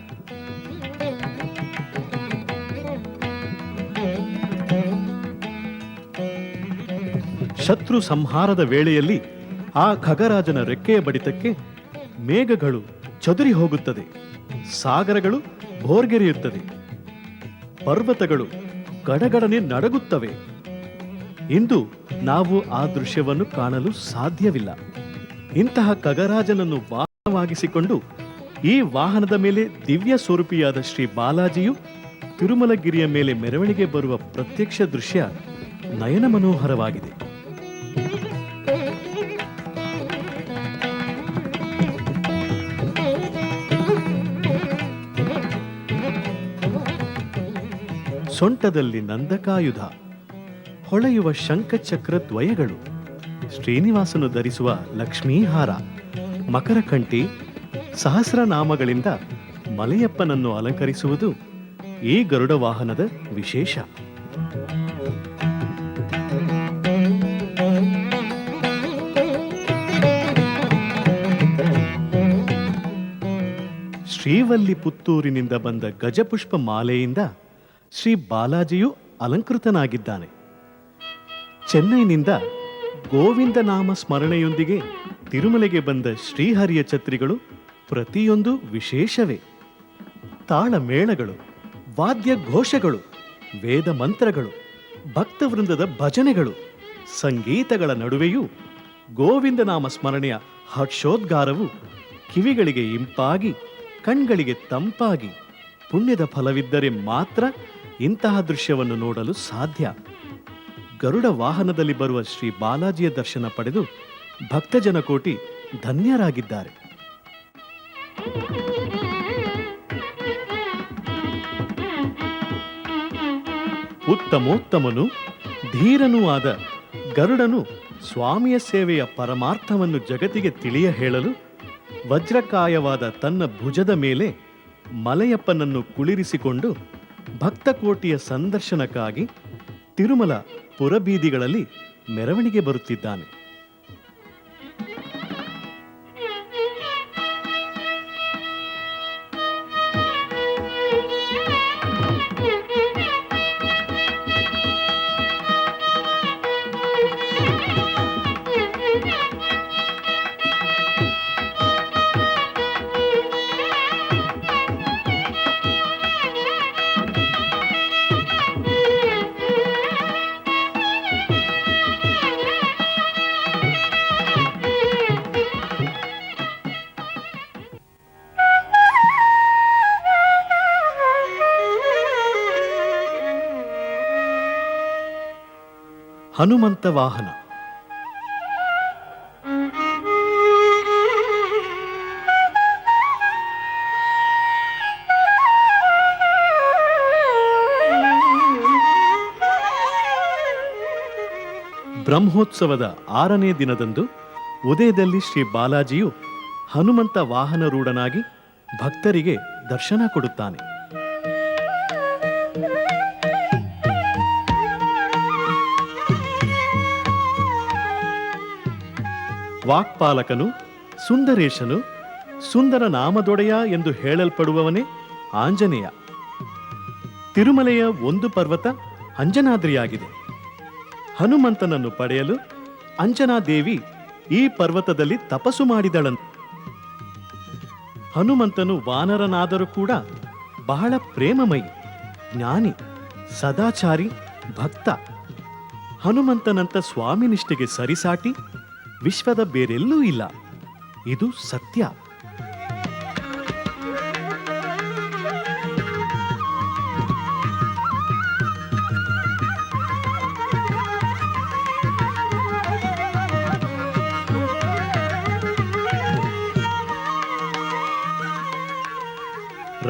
ಶತ್ರು ಸಂಹಾರದ ವೇಳೆಯಲ್ಲಿ ಆ ಖಗರಾಜನ ರೆಕ್ಕೆಯ ಬಡಿತಕ್ಕೆ ಮೇಘಗಳು ಚದುರಿ ಹೋಗುತ್ತದೆ, ಸಾಗರಗಳು ಭೋರ್ಗೆರೆಯುತ್ತದೆ, ಪರ್ವತಗಳು ಗಡಗಡನೆ ನಡಗುತ್ತವೆ. ಇಂದು ನಾವು ಆ ದೃಶ್ಯವನ್ನು ಕಾಣಲು ಸಾಧ್ಯವಿಲ್ಲ. ಇಂತಹ ಖಗರಾಜನನ್ನು ವಾಹನವಾಗಿಸಿಕೊಂಡು ಈ ವಾಹನದ ಮೇಲೆ ದಿವ್ಯ ಸ್ವರೂಪಿಯಾದ ಶ್ರೀ ಬಾಲಾಜಿಯು ತಿರುಮಲಗಿರಿಯ ಮೇಲೆ ಮೆರವಣಿಗೆ ಬರುವ ಪ್ರತ್ಯಕ್ಷ ದೃಶ್ಯ ನಯನ ಮನೋಹರವಾಗಿದೆ. ಸೊಂಟದಲ್ಲಿ ನಂದಕಾಯುಧ, ಹೊಳೆಯುವ ಶಂಖಚಕ್ರ ದ್ವಯಗಳು, ಶ್ರೀನಿವಾಸನು ಧರಿಸುವ ಲಕ್ಷ್ಮೀಹಾರ, ಮಕರಕಂಠಿ, ಸಹಸ್ರನಾಮಗಳಿಂದ ಮಲೆಯಪ್ಪನನ್ನು ಅಲಂಕರಿಸುವುದು ಈ ಗರುಡ ವಾಹನದ ವಿಶೇಷ. ಶ್ರೀವಲ್ಲಿ ಪುತ್ತೂರಿನಿಂದ ಬಂದ ಗಜಪುಷ್ಪ ಮಾಲೆಯಿಂದ ಶ್ರೀ ಬಾಲಾಜಿಯು ಅಲಂಕೃತನಾಗಿದ್ದಾನೆ. ಚೆನ್ನೈನಿಂದ ಗೋವಿಂದ ನಾಮ ಸ್ಮರಣೆಯೊಂದಿಗೆ ತಿರುಮಲೆಗೆ ಬಂದ ಶ್ರೀಹರಿಯ ಛತ್ರಿಗಳು ಪ್ರತಿಯೊಂದು ವಿಶೇಷವೇ. ತಾಳಮೇಳಗಳು, ವಾದ್ಯ ಘೋಷಗಳು, ವೇದ ಮಂತ್ರಗಳು, ಭಕ್ತವೃಂದದ ಭಜನೆಗಳು, ಸಂಗೀತಗಳ ನಡುವೆಯೂ ಗೋವಿಂದ ನಾಮ ಸ್ಮರಣೆಯ ಹರ್ಷೋದ್ಗಾರವು ಕಿವಿಗಳಿಗೆ ಇಂಪಾಗಿ, ಕಣ್ಗಳಿಗೆ ತಂಪಾಗಿ, ಪುಣ್ಯದ ಫಲವಿದ್ದರೆ ಮಾತ್ರ ಇಂತಹ ದೃಶ್ಯವನ್ನು ನೋಡಲು ಸಾಧ್ಯ. ಗರುಡ ವಾಹನದಲ್ಲಿ ಬರುವ ಶ್ರೀ ಬಾಲಾಜಿಯ ದರ್ಶನ ಪಡೆದು ಭಕ್ತಜನ ಕೋಟಿ ಧನ್ಯರಾಗಿದ್ದಾರೆ. ಉತ್ತಮೋತ್ತಮನು ಧೀರನೂ ಆದ ಗರುಡನು ಸ್ವಾಮಿಯ ಸೇವೆಯ ಪರಮಾರ್ಥವನ್ನು ಜಗತ್ತಿಗೆ ತಿಳಿಯ ಹೇಳಲು ವಜ್ರಕಾಯವಾದ ತನ್ನ ಭುಜದ ಮೇಲೆ ಮಲಯಪ್ಪನನ್ನು ಕುಳಿರಿಸಿಕೊಂಡು ಭಕ್ತಕೋಟಿಯ ಸಂದರ್ಶನಕ್ಕಾಗಿ ತಿರುಮಲ ಪುರಬೀದಿಗಳಲ್ಲಿ ಮೆರವಣಿಗೆ ಬರುತ್ತಿದ್ದಾನೆ. ಹನುಮಂತ ವಾಹನ. ಬ್ರಹ್ಮೋತ್ಸವದ 6ನೇ ದಿನದಂದು ಉದಯದಲ್ಲಿ ಶ್ರೀ ಬಾಲಾಜಿಯು ಹನುಮಂತ ವಾಹನರೂಢನಾಗಿ ಭಕ್ತರಿಗೆ ದರ್ಶನ ಕೊಡುತ್ತಾನೆ. ವಾಕ್ಪಾಲಕನು, ಸುಂದರೇಶನು, ಸುಂದರ ನಾಮದೊಡೆಯ ಎಂದು ಹೇಳಲ್ಪಡುವವನೇ ಆಂಜನೇಯ. ತಿರುಮಲೆಯ ಒಂದು ಪರ್ವತ ಅಂಜನಾದ್ರಿಯಾಗಿದೆ. ಹನುಮಂತನನ್ನು ಪಡೆಯಲು ಅಂಜನಾದೇವಿ ಈ ಪರ್ವತದಲ್ಲಿ ತಪಸ್ಸು ಮಾಡಿದಳಂತೆ. ಹನುಮಂತನು ವಾನರನಾದರೂ ಕೂಡ ಬಹಳ ಪ್ರೇಮಮಯಿ, ಜ್ಞಾನಿ, ಸದಾಚಾರಿ, ಭಕ್ತ. ಹನುಮಂತನಂತ ಸ್ವಾಮಿನಿಷ್ಠೆಗೆ ಸರಿಸಾಟಿ ವಿಶ್ವದ ಬೇರೆಲ್ಲೂ ಇಲ್ಲ. ಇದು ಸತ್ಯ.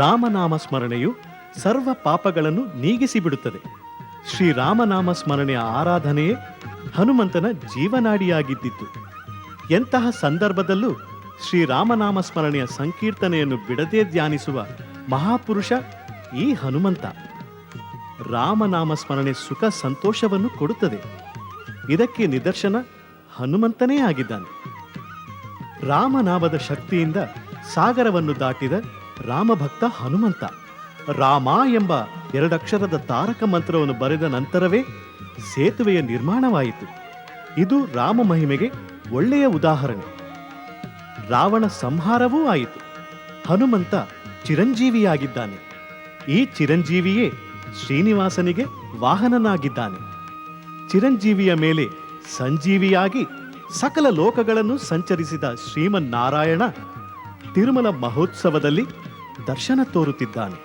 ರಾಮನಾಮ ಸ್ಮರಣೆಯು ಸರ್ವ ಪಾಪಗಳನ್ನು ನೀಗಿಸಿಬಿಡುತ್ತದೆ. ಶ್ರೀರಾಮನಾಮ ಸ್ಮರಣೆಯ ಆರಾಧನೆಯೇ ಹನುಮಂತನ ಜೀವನಾಡಿಯಾಗಿದ್ದಿತ್ತು. ಎಂತಹ ಸಂದರ್ಭದಲ್ಲೂ ಶ್ರೀರಾಮನಾಮ ಸ್ಮರಣೆಯ ಸಂಕೀರ್ತನೆಯನ್ನು ಬಿಡದೆ ಧ್ಯಾನಿಸುವ ಮಹಾಪುರುಷ ಈ ಹನುಮಂತ. ರಾಮನಾಮ ಸ್ಮರಣೆ ಸುಖ ಸಂತೋಷವನ್ನು ಕೊಡುತ್ತದೆ. ಇದಕ್ಕೆ ನಿದರ್ಶನ ಹನುಮಂತನೇ ಆಗಿದ್ದಾನೆ. ರಾಮನಾಮದ ಶಕ್ತಿಯಿಂದ ಸಾಗರವನ್ನು ದಾಟಿದ ರಾಮಭಕ್ತ ಹನುಮಂತ. ರಾಮ ಎಂಬ 2 ಅಕ್ಷರದ ತಾರಕ ಮಂತ್ರವನ್ನು ಬರೆದ ನಂತರವೇ ಸೇತುವೆಯ ನಿರ್ಮಾಣವಾಯಿತು. ಇದು ರಾಮ ಮಹಿಮೆಗೆ ಒಳ್ಳೆಯ ಉದಾಹರಣೆ. ರಾವಣ ಸಂಹಾರವೂ ಆಯಿತು. ಹನುಮಂತ ಚಿರಂಜೀವಿಯಾಗಿದ್ದಾನೆ. ಈ ಚಿರಂಜೀವಿಯೇ ಶ್ರೀನಿವಾಸನಿಗೆ ವಾಹನನಾಗಿದ್ದಾನೆ. ಚಿರಂಜೀವಿಯ ಮೇಲೆ ಸಂಜೀವಿಯಾಗಿ ಸಕಲ ಲೋಕಗಳನ್ನು ಸಂಚರಿಸಿದ ಶ್ರೀಮನ್ನಾರಾಯಣ ತಿರುಮಲ ಮಹೋತ್ಸವದಲ್ಲಿ ದರ್ಶನ ತೋರುತ್ತಿದ್ದಾನೆ.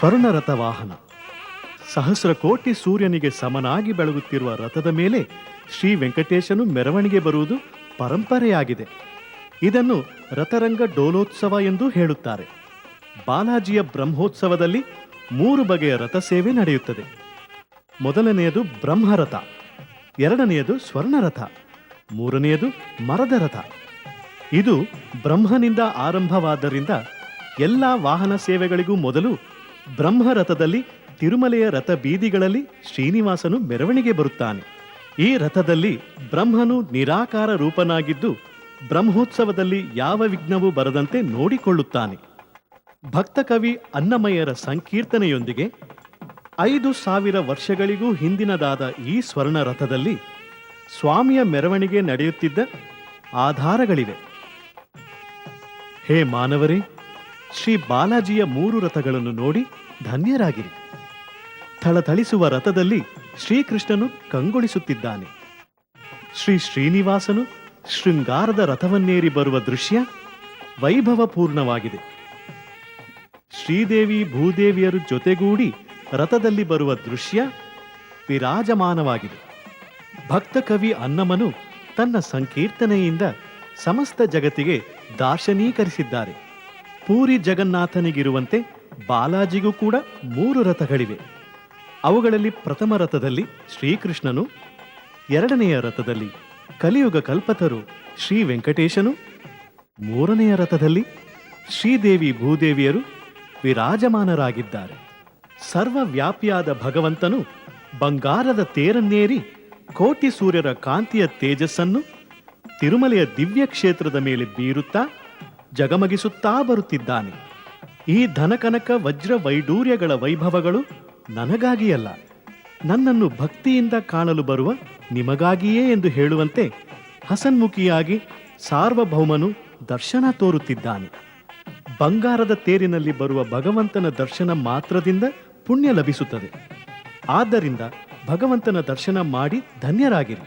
ಸ್ವರ್ಣರಥ ವಾಹನ. ಸಹಸ್ರ ಕೋಟಿ ಸೂರ್ಯನಿಗೆ ಸಮನಾಗಿ ಬೆಳಗುತ್ತಿರುವ ರಥದ ಮೇಲೆ ಶ್ರೀ ವೆಂಕಟೇಶನು ಮೆರವಣಿಗೆ ಬರುವುದು ಪರಂಪರೆಯಾಗಿದೆ. ಇದನ್ನು ರಥರಂಗ ಡೋಲೋತ್ಸವ ಎಂದು ಹೇಳುತ್ತಾರೆ. ಬಾಲಾಜಿಯ ಬ್ರಹ್ಮೋತ್ಸವದಲ್ಲಿ 3 ಬಗೆಯ ರಥ ಸೇವೆ ನಡೆಯುತ್ತದೆ. ಮೊದಲನೆಯದು ಬ್ರಹ್ಮರಥ, ಎರಡನೆಯದು ಸ್ವರ್ಣರಥ, ಮೂರನೆಯದು ಮರದ ರಥ. ಇದು ಬ್ರಹ್ಮನಿಂದ ಆರಂಭವಾದ್ದರಿಂದ ಎಲ್ಲ ವಾಹನ ಸೇವೆಗಳಿಗೂ ಮೊದಲು ಬ್ರಹ್ಮರಥದಲ್ಲಿ ತಿರುಮಲೆಯ ರಥ ಬೀದಿಗಳಲ್ಲಿ ಶ್ರೀನಿವಾಸನು ಮೆರವಣಿಗೆ ಬರುತ್ತಾನೆ. ಈ ರಥದಲ್ಲಿ ಬ್ರಹ್ಮನು ನಿರಾಕಾರ ರೂಪನಾಗಿದ್ದು ಬ್ರಹ್ಮೋತ್ಸವದಲ್ಲಿ ಯಾವ ವಿಘ್ನವೂ ಬರದಂತೆ ನೋಡಿಕೊಳ್ಳುತ್ತಾನೆ. ಭಕ್ತ ಕವಿ ಅನ್ನಮಯ್ಯರ ಸಂಕೀರ್ತನೆಯೊಂದಿಗೆ 5,000 ವರ್ಷಗಳಿಗೂ ಹಿಂದಿನದಾದ ಈ ಸ್ವರ್ಣ ರಥದಲ್ಲಿ ಸ್ವಾಮಿಯ ಮೆರವಣಿಗೆ ನಡೆಯುತ್ತಿದ್ದ ಆಧಾರಗಳಿವೆ. ಹೇ ಮಾನವರೇ, ಶ್ರೀ ಬಾಲಾಜಿಯ 3 ರಥಗಳನ್ನು ನೋಡಿ ಧನ್ಯರಾಗಿರಿ. ಥಳಥಳಿಸುವ ರಥದಲ್ಲಿ ಶ್ರೀಕೃಷ್ಣನು ಕಂಗೊಳಿಸುತ್ತಿದ್ದಾನೆ. ಶ್ರೀ ಶ್ರೀನಿವಾಸನು ಶೃಂಗಾರದ ರಥವನ್ನೇರಿ ಬರುವ ದೃಶ್ಯ ವೈಭವಪೂರ್ಣವಾಗಿದೆ. ಶ್ರೀದೇವಿ ಭೂದೇವಿಯರು ಜೊತೆಗೂಡಿ ರಥದಲ್ಲಿ ಬರುವ ದೃಶ್ಯ ವಿರಾಜಮಾನವಾಗಿದೆ. ಭಕ್ತ ಕವಿ ಅನ್ನಮನು ತನ್ನ ಸಂಕೀರ್ತನೆಯಿಂದ ಸಮಸ್ತ ಜಗತ್ತಿಗೆ ದಾರ್ಶನೀಕರಿಸಿದ್ದಾರೆ. ಪೂರಿ ಜಗನ್ನಾಥನಿಗಿರುವಂತೆ ಬಾಲಾಜಿಗೂ ಕೂಡ 3 ರಥಗಳಿವೆ. ಅವುಗಳಲ್ಲಿ ಪ್ರಥಮ ರಥದಲ್ಲಿ ಶ್ರೀಕೃಷ್ಣನು, ಎರಡನೆಯ ರಥದಲ್ಲಿ ಕಲಿಯುಗ ಕಲ್ಪತರು ಶ್ರೀ ವೆಂಕಟೇಶನು, ಮೂರನೆಯ ರಥದಲ್ಲಿ ಶ್ರೀದೇವಿ ಭೂದೇವಿಯರು ವಿರಾಜಮಾನರಾಗಿದ್ದಾರೆ. ಸರ್ವವ್ಯಾಪಿಯಾದ ಭಗವಂತನು ಬಂಗಾರದ ತೇರನ್ನೇರಿ ಕೋಟಿ ಸೂರ್ಯರ ಕಾಂತಿಯ ತೇಜಸ್ಸನ್ನು ತಿರುಮಲೆಯ ದಿವ್ಯ ಕ್ಷೇತ್ರದ ಮೇಲೆ ಬೀರುತ್ತಾ ಜಗಮಗಿಸುತ್ತಾ ಬರುತ್ತಿದ್ದಾನೆ. ಈ ಧನಕನಕ ವಜ್ರ ವೈಡೂರ್ಯಗಳ ವೈಭವಗಳು ನನಗಾಗಿಯಲ್ಲ, ನನ್ನನ್ನು ಭಕ್ತಿಯಿಂದ ಕಾಣಲು ಬರುವ ನಿಮಗಾಗಿಯೇ ಎಂದು ಹೇಳುವಂತೆ ಹಸನ್ಮುಖಿಯಾಗಿ ಸಾರ್ವಭೌಮನು ದರ್ಶನ ತೋರುತ್ತಿದ್ದಾನೆ. ಬಂಗಾರದ ತೇರಿನಲ್ಲಿ ಬರುವ ಭಗವಂತನ ದರ್ಶನ ಮಾತ್ರದಿಂದ ಪುಣ್ಯ ಲಭಿಸುತ್ತದೆ. ಆದ್ದರಿಂದ ಭಗವಂತನ ದರ್ಶನ ಮಾಡಿ ಧನ್ಯರಾಗಿರಿ.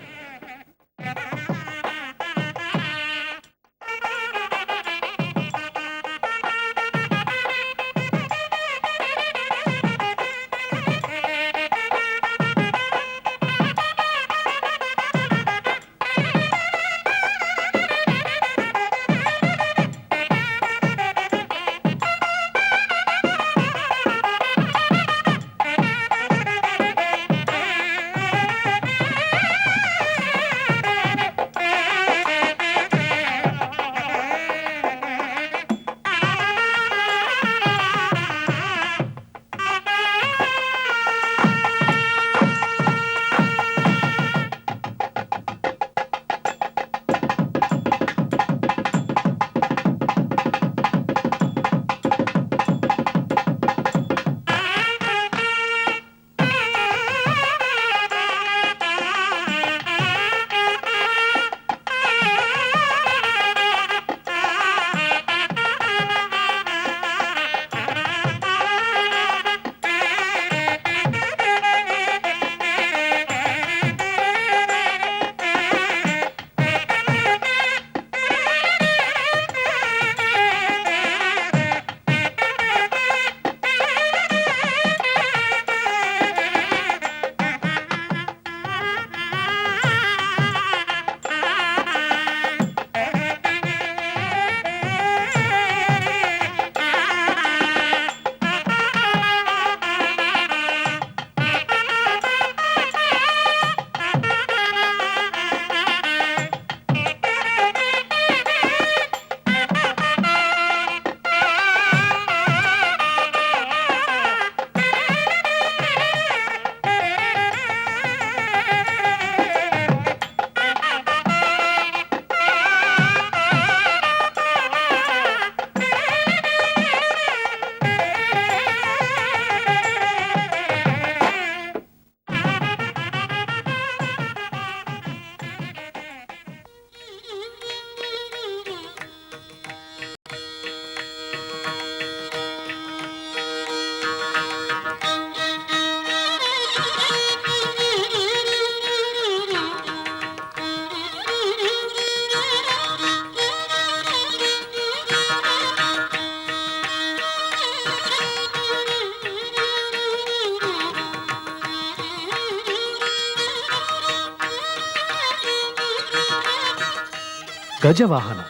ಗಜವಾಹನ.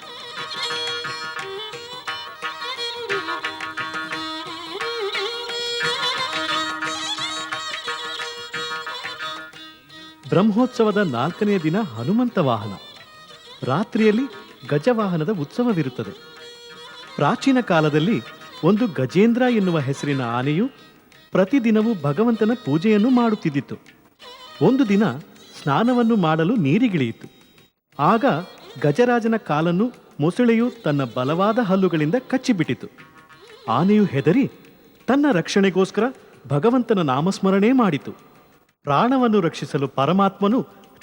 ಬ್ರಹ್ಮೋತ್ಸವದ 4ನೇ ದಿನ ಹನುಮಂತ ವಾಹನ. ರಾತ್ರಿಯಲ್ಲಿ ಗಜವಾಹನದ ಉತ್ಸವವಿರುತ್ತದೆ. ಪ್ರಾಚೀನ ಕಾಲದಲ್ಲಿ ಒಂದು ಗಜೇಂದ್ರ ಎನ್ನುವ ಹೆಸರಿನ ಆನೆಯು ಪ್ರತಿದಿನವೂ ಭಗವಂತನ ಪೂಜೆಯನ್ನು ಮಾಡುತ್ತಿದ್ದಿತು. ಒಂದು ದಿನ ಸ್ನಾನವನ್ನು ಮಾಡಲು ನೀರಿಗಿಳಿಯಿತು. ಆಗ ಗಜರಾಜನ ಕಾಲನ್ನು ಮೊಸಳೆಯು ತನ್ನ ಬಲವಾದ ಹಲ್ಲುಗಳಿಂದ ಕಚ್ಚಿಬಿಟ್ಟಿತು. ಆನೆಯು ಹೆದರಿ ತನ್ನ ರಕ್ಷಣೆಗೋಸ್ಕರ ಭಗವಂತನ ನಾಮಸ್ಮರಣೆ ಮಾಡಿತು. ಪ್ರಾಣವನ್ನು ರಕ್ಷಿಸಲು ಪರಮಾತ್ಮನು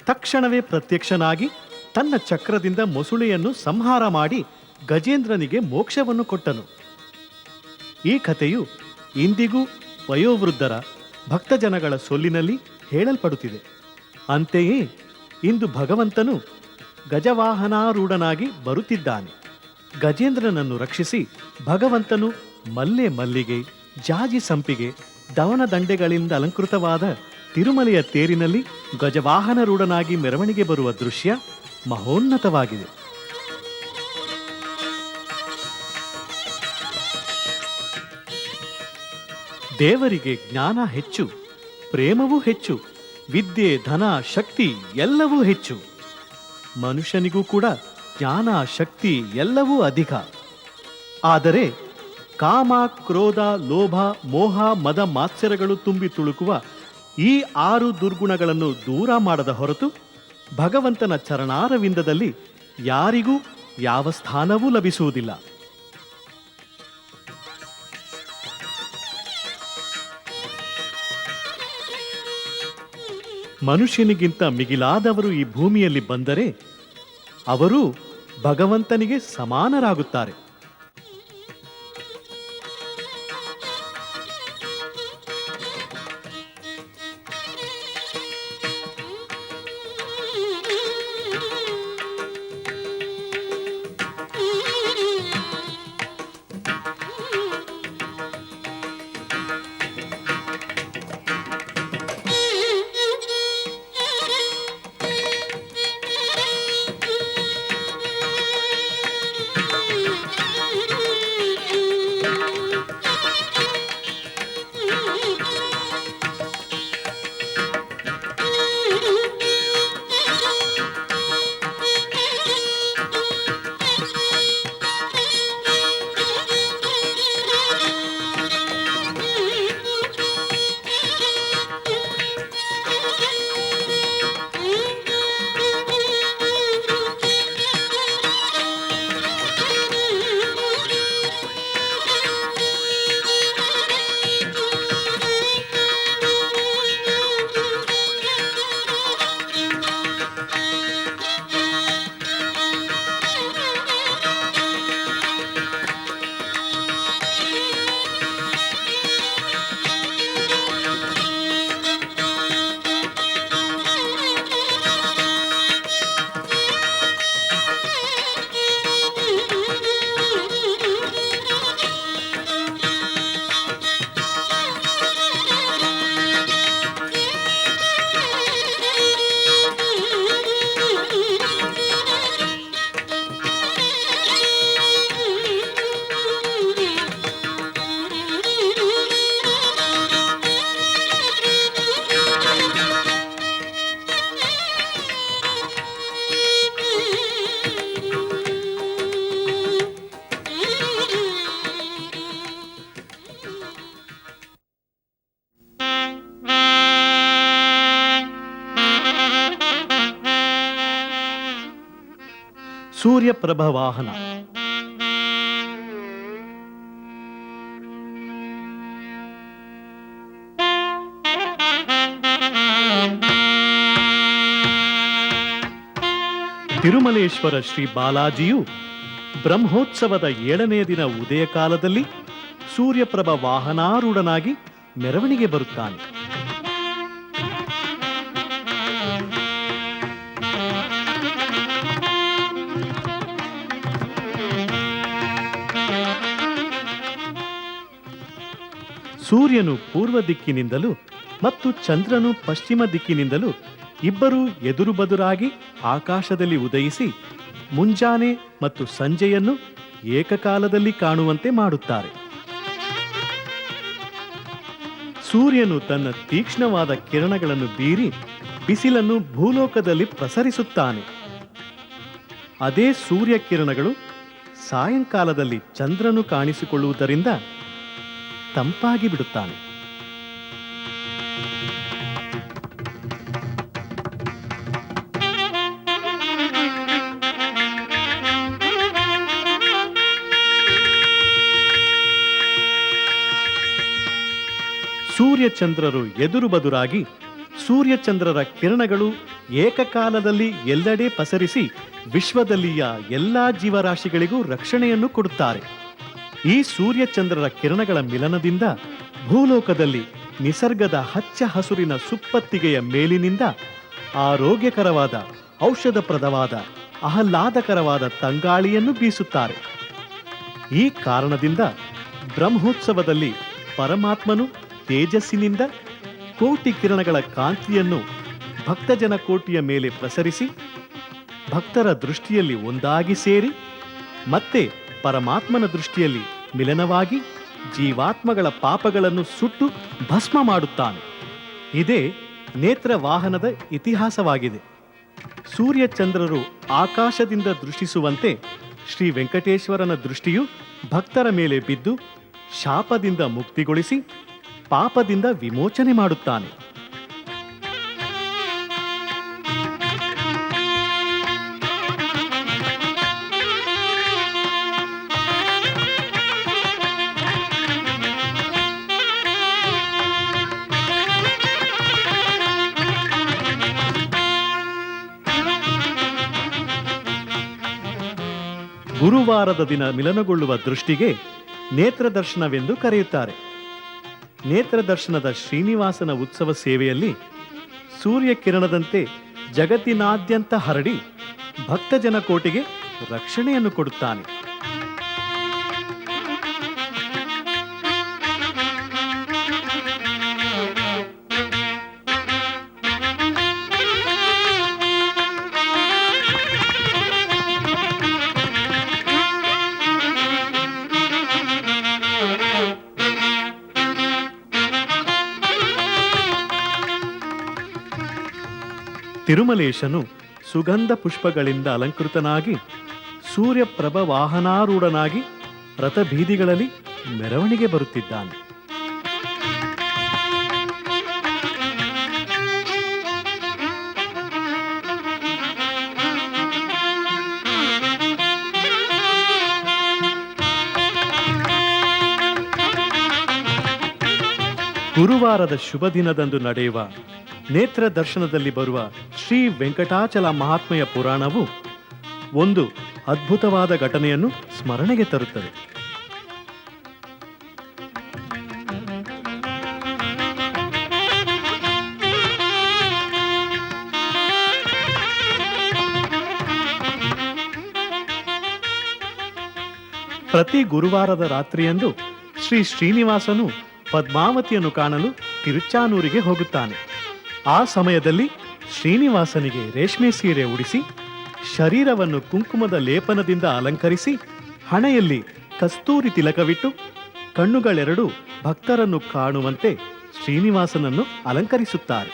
ತಕ್ಷಣವೇ ಪ್ರತ್ಯಕ್ಷನಾಗಿ ತನ್ನ ಚಕ್ರದಿಂದ ಮೊಸಳೆಯನ್ನು ಸಂಹಾರ ಮಾಡಿ ಗಜೇಂದ್ರನಿಗೆ ಮೋಕ್ಷವನ್ನು ಕೊಟ್ಟನು. ಈ ಕಥೆಯು ಇಂದಿಗೂ ವಯೋವೃದ್ಧರ ಭಕ್ತಜನಗಳ ಸೊಲ್ಲಿನಲ್ಲಿ ಹೇಳಲ್ಪಡುತ್ತಿದೆ. ಅಂತೆಯೇ ಇಂದು ಭಗವಂತನು ಗಜವಾಹನಾರೂಢನಾಗಿ ಬರುತ್ತಿದ್ದಾನೆ. ಗಜೇಂದ್ರನನ್ನು ರಕ್ಷಿಸಿ ಭಗವಂತನು ಮಲ್ಲೆ ಮಲ್ಲಿಗೆ, ಜಾಜಿ ಸಂಪಿಗೆ, ದವನ ದಂಡೆಗಳಿಂದ ಅಲಂಕೃತವಾದ ತಿರುಮಲೆಯ ತೇರಿನಲ್ಲಿ ಗಜವಾಹನರೂಢನಾಗಿ ಮೆರವಣಿಗೆ ಬರುವ ದೃಶ್ಯ ಮಹೋನ್ನತವಾಗಿದೆ. ದೇವರಿಗೆ ಜ್ಞಾನ ಹೆಚ್ಚು, ಪ್ರೇಮವೂ ಹೆಚ್ಚು, ವಿದ್ಯೆ, ಧನ, ಶಕ್ತಿ ಎಲ್ಲವೂ ಹೆಚ್ಚು. ಮನುಷ್ಯನಿಗೂ ಕೂಡ ಜ್ಞಾನ, ಶಕ್ತಿ ಎಲ್ಲವೂ ಅಧಿಕ. ಆದರೆ ಕಾಮ, ಕ್ರೋಧ, ಲೋಭ, ಮೋಹ, ಮದ, ಮಾತ್ಸರ್ಯಗಳು ತುಂಬಿ ತುಳುಕುವ ಈ 6 ದುರ್ಗುಣಗಳನ್ನು ದೂರ ಮಾಡದ ಹೊರತು ಭಗವಂತನ ಚರಣಾರವಿಂದದಲ್ಲಿ ಯಾರಿಗೂ ಯಾವ ಸ್ಥಾನವೂ ಲಭಿಸುವುದಿಲ್ಲ. ಮನುಷ್ಯನಿಗಿಂತ ಮಿಗಿಲಾದವರು ಈ ಭೂಮಿಯಲ್ಲಿ ಬಂದರೆ ಅವರು ಭಗವಂತನಿಗೆ ಸಮಾನರಾಗುತ್ತಾರೆ. ಸೂರ್ಯಪ್ರಭ ವಾಹನ. ತಿರುಮಲೇಶ್ವರ ಶ್ರೀ ಬಾಲಾಜಿಯು ಬ್ರಹ್ಮೋತ್ಸವದ 7ನೇ ದಿನ ಉದಯ ಕಾಲದಲ್ಲಿ ಸೂರ್ಯಪ್ರಭ ವಾಹನಾರೂಢನಾಗಿ ಮೆರವಣಿಗೆ ಬರುತ್ತಾನೆ. ಸೂರ್ಯನು ಪೂರ್ವ ದಿಕ್ಕಿನಿಂದಲೂ ಮತ್ತು ಚಂದ್ರನು ಪಶ್ಚಿಮ ದಿಕ್ಕಿನಿಂದಲೂ ಇಬ್ಬರೂ ಎದುರು ಬದುರಾಗಿ ಆಕಾಶದಲ್ಲಿ ಉದಯಿಸಿ ಮುಂಜಾನೆ ಮತ್ತು ಸಂಜೆಯನ್ನು ಏಕಕಾಲದಲ್ಲಿ ಕಾಣುವಂತೆ ಮಾಡುತ್ತಾರೆ. ಸೂರ್ಯನು ತನ್ನ ತೀಕ್ಷ್ಣವಾದ ಕಿರಣಗಳನ್ನು ಬೀರಿ ಬಿಸಿಲನ್ನು ಭೂಲೋಕದಲ್ಲಿ ಪ್ರಸರಿಸುತ್ತಾನೆ. ಅದೇ ಸೂರ್ಯ ಕಿರಣಗಳು ಸಾಯಂಕಾಲದಲ್ಲಿ ಚಂದ್ರನು ಕಾಣಿಸಿಕೊಳ್ಳುವುದರಿಂದ ತಂಪಾಗಿ ಬಿಡುತ್ತಾನೆ. ಸೂರ್ಯಚಂದ್ರರು ಎದುರು ಬದುರಾಗಿ ಸೂರ್ಯಚಂದ್ರರ ಕಿರಣಗಳು ಏಕಕಾಲದಲ್ಲಿ ಎಲ್ಲೆಡೆ ಪಸರಿಸಿ ವಿಶ್ವದಲ್ಲಿಯ ಎಲ್ಲಾ ಜೀವರಾಶಿಗಳಿಗೂ ರಕ್ಷಣೆಯನ್ನು ಕೊಡುತ್ತಾರೆ. ಈ ಸೂರ್ಯಚಂದ್ರರ ಕಿರಣಗಳ ಮಿಲನದಿಂದ ಭೂಲೋಕದಲ್ಲಿ ನಿಸರ್ಗದ ಹಚ್ಚ ಹಸುರಿನ ಸುಪ್ಪತ್ತಿಗೆಯ ಮೇಲಿನಿಂದ ಆರೋಗ್ಯಕರವಾದ ಔಷಧಪ್ರದವಾದ ಆಹ್ಲಾದಕರವಾದ ತಂಗಾಳಿಯನ್ನು ಬೀಸುತ್ತಾರೆ. ಈ ಕಾರಣದಿಂದ ಬ್ರಹ್ಮೋತ್ಸವದಲ್ಲಿ ಪರಮಾತ್ಮನು ತೇಜಸ್ಸಿನಿಂದ ಕೋಟಿ ಕಿರಣಗಳ ಕಾಂತಿಯನ್ನು ಭಕ್ತಜನ ಕೋಟಿಯ ಮೇಲೆ ಪ್ರಸರಿಸಿ ಭಕ್ತರ ದೃಷ್ಟಿಯಲ್ಲಿ ಒಂದಾಗಿ ಸೇರಿ ಮತ್ತೆ ಪರಮಾತ್ಮನ ದೃಷ್ಟಿಯಲ್ಲಿ ಮಿಲನವಾಗಿ ಜೀವಾತ್ಮಗಳ ಪಾಪಗಳನ್ನು ಸುಟ್ಟು ಭಸ್ಮ ಮಾಡುತ್ತಾನೆ. ಇದೇ ನೇತ್ರ ವಾಹನದ ಇತಿಹಾಸವಾಗಿದೆ. ಸೂರ್ಯಚಂದ್ರರು ಆಕಾಶದಿಂದ ದೃಷ್ಟಿಸುವಂತೆ ಶ್ರೀ ವೆಂಕಟೇಶ್ವರನ ದೃಷ್ಟಿಯು ಭಕ್ತರ ಮೇಲೆ ಬಿದ್ದು ಶಾಪದಿಂದ ಮುಕ್ತಿಗೊಳಿಸಿ ಪಾಪದಿಂದ ವಿಮೋಚನೆ ಮಾಡುತ್ತಾನೆ. ಗುರುವಾರದ ದಿನ ಮಿಲನಗೊಳ್ಳುವ ದೃಷ್ಟಿಗೆ ನೇತ್ರದರ್ಶನವೆಂದು ಕರೆಯುತ್ತಾರೆ. ನೇತ್ರದರ್ಶನದ ಶ್ರೀನಿವಾಸನ ಉತ್ಸವ ಸೇವೆಯಲ್ಲಿ ಸೂರ್ಯ ಕಿರಣದಂತೆ ಜಗತ್ತಿನಾದ್ಯಂತ ಹರಡಿ ಭಕ್ತಜನ ಕೋಟಿಗೆ ರಕ್ಷಣೆಯನ್ನು ಕೊಡುತ್ತಾನೆ. ತಿರುಮಲೇಶನು ಸುಗಂಧ ಪುಷ್ಪಗಳಿಂದ ಅಲಂಕೃತನಾಗಿ ಸೂರ್ಯಪ್ರಭ ವಾಹನಾರೂಢನಾಗಿ ರಥಬೀದಿಗಳಲ್ಲಿ ಮೆರವಣಿಗೆ ಬರುತ್ತಿದ್ದಾನೆ. ಗುರುವಾರದ ಶುಭ ದಿನದಂದು ನಡೆಯುವ ನೇತ್ರ ದರ್ಶನದಲ್ಲಿ ಬರುವ ಶ್ರೀ ವೆಂಕಟಾಚಲ ಮಹಾತ್ಮೆಯ ಪುರಾಣವು ಒಂದು ಅದ್ಭುತವಾದ ಘಟನೆಯನ್ನು ಸ್ಮರಣೆಗೆ ತರುತ್ತದೆ. ಪ್ರತಿ ಗುರುವಾರದ ರಾತ್ರಿಯಂದು ಶ್ರೀ ಶ್ರೀನಿವಾಸನು ಪದ್ಮಾವತಿಯನ್ನು ಕಾಣಲು ತಿರುಚಾನೂರಿಗೆ ಹೋಗುತ್ತಾನೆ. ಆ ಸಮಯದಲ್ಲಿ ಶ್ರೀನಿವಾಸನಿಗೆ ರೇಷ್ಮೆ ಸೀರೆ ಉಡಿಸಿ ಶರೀರವನ್ನು ಕುಂಕುಮದ ಲೇಪನದಿಂದ ಅಲಂಕರಿಸಿ ಹಣೆಯಲ್ಲಿ ಕಸ್ತೂರಿ ತಿಲಕವಿಟ್ಟು ಕಣ್ಣುಗಳೆರಡು ಭಕ್ತರನ್ನು ಕಾಣುವಂತೆ ಶ್ರೀನಿವಾಸನನ್ನು ಅಲಂಕರಿಸುತ್ತಾರೆ.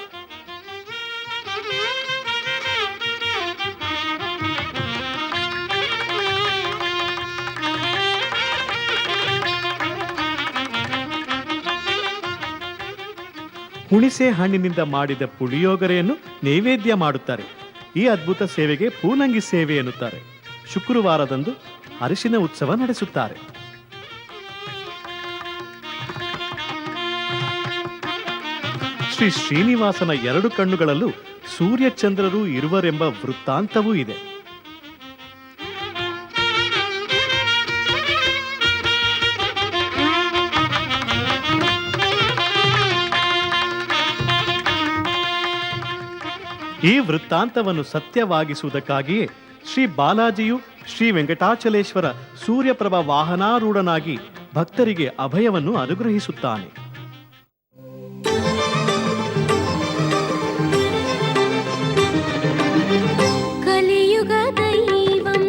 ಹುಣಿಸೆ ಹಣ್ಣಿನಿಂದ ಮಾಡಿದ ಪುಳಿಯೋಗರೆಯನ್ನು ನೈವೇದ್ಯ ಮಾಡುತ್ತಾರೆ. ಈ ಅದ್ಭುತ ಸೇವೆಗೆ ಪೂನಂಗಿ ಸೇವೆ ಎನ್ನುತ್ತಾರೆ. ಶುಕ್ರವಾರದಂದು ಅರಿಶಿನ ಉತ್ಸವ ನಡೆಸುತ್ತಾರೆ. ಶ್ರೀ ಶ್ರೀನಿವಾಸನ ಎರಡು ಕಣ್ಣುಗಳಲ್ಲೂ ಸೂರ್ಯಚಂದ್ರರು ಇರುವರೆಂಬ ವೃತ್ತಾಂತವೂ ಇದೆ. ಈ ವೃತ್ತಾಂತವನ್ನು ಸತ್ಯವಾಗಿಸುವುದಕ್ಕಾಗಿಯೇ ಶ್ರೀ ಬಾಲಾಜಿಯು ಶ್ರೀ ವೆಂಕಟಾಚಲೇಶ್ವರ ಸೂರ್ಯಪ್ರಭ ವಾಹನಾರೂಢನಾಗಿ ಭಕ್ತರಿಗೆ ಅಭಯವನ್ನು ಅನುಗ್ರಹಿಸುತ್ತಾನೆ. ಕಲಿಯುಗ ದೈವಂ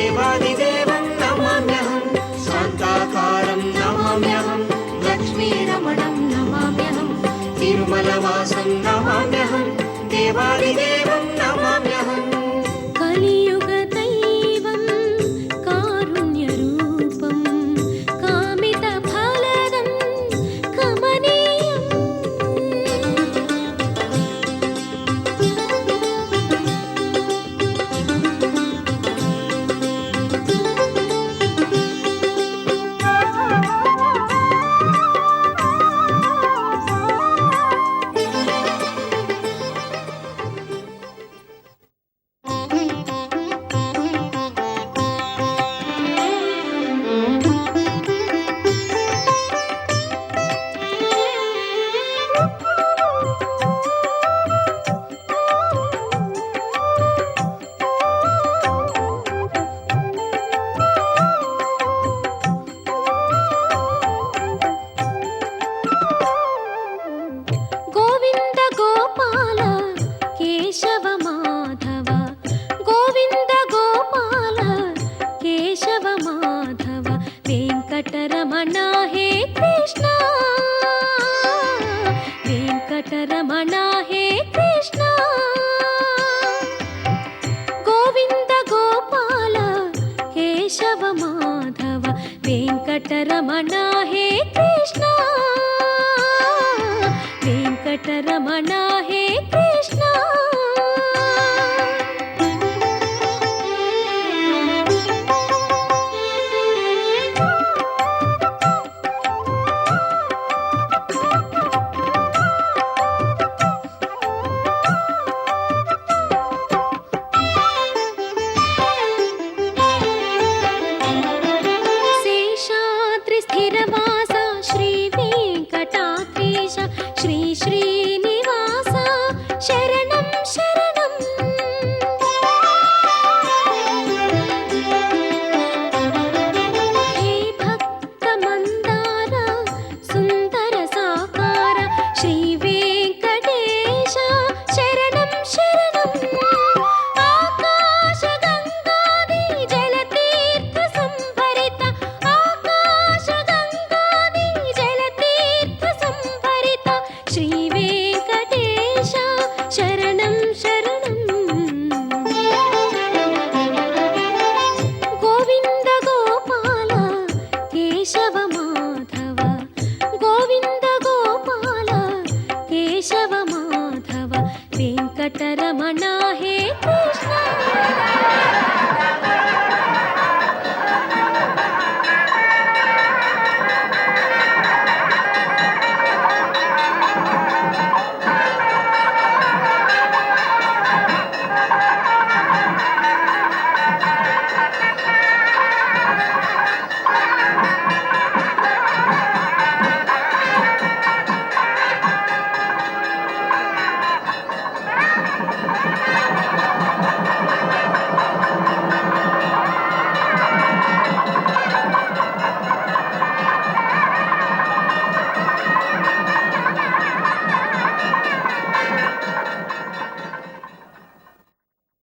देवादिदेवं नमाम्यहं शान्ताकारं नमाम्यहं लक्ष्मीरमणं नमाम्यहं तिरुमलवासं नमाम्यहं देवादिदेवं नमाम्यहम् కలియుగదైవం కారుణ్యరూపం కామితఫలదం కమనీయం గోవింద గోపాల కేశవ మాధవ గోవింద గోపాల కేశవ మాధవ వెంకటరమణ హే కృష్ణ వెంకటరమణ హే కృష్ణ గోవింద గోపాల కేశవ మాధవ వెంకటరమణ హే కృష్ణ వెంకటరమణ హే కృష్ణ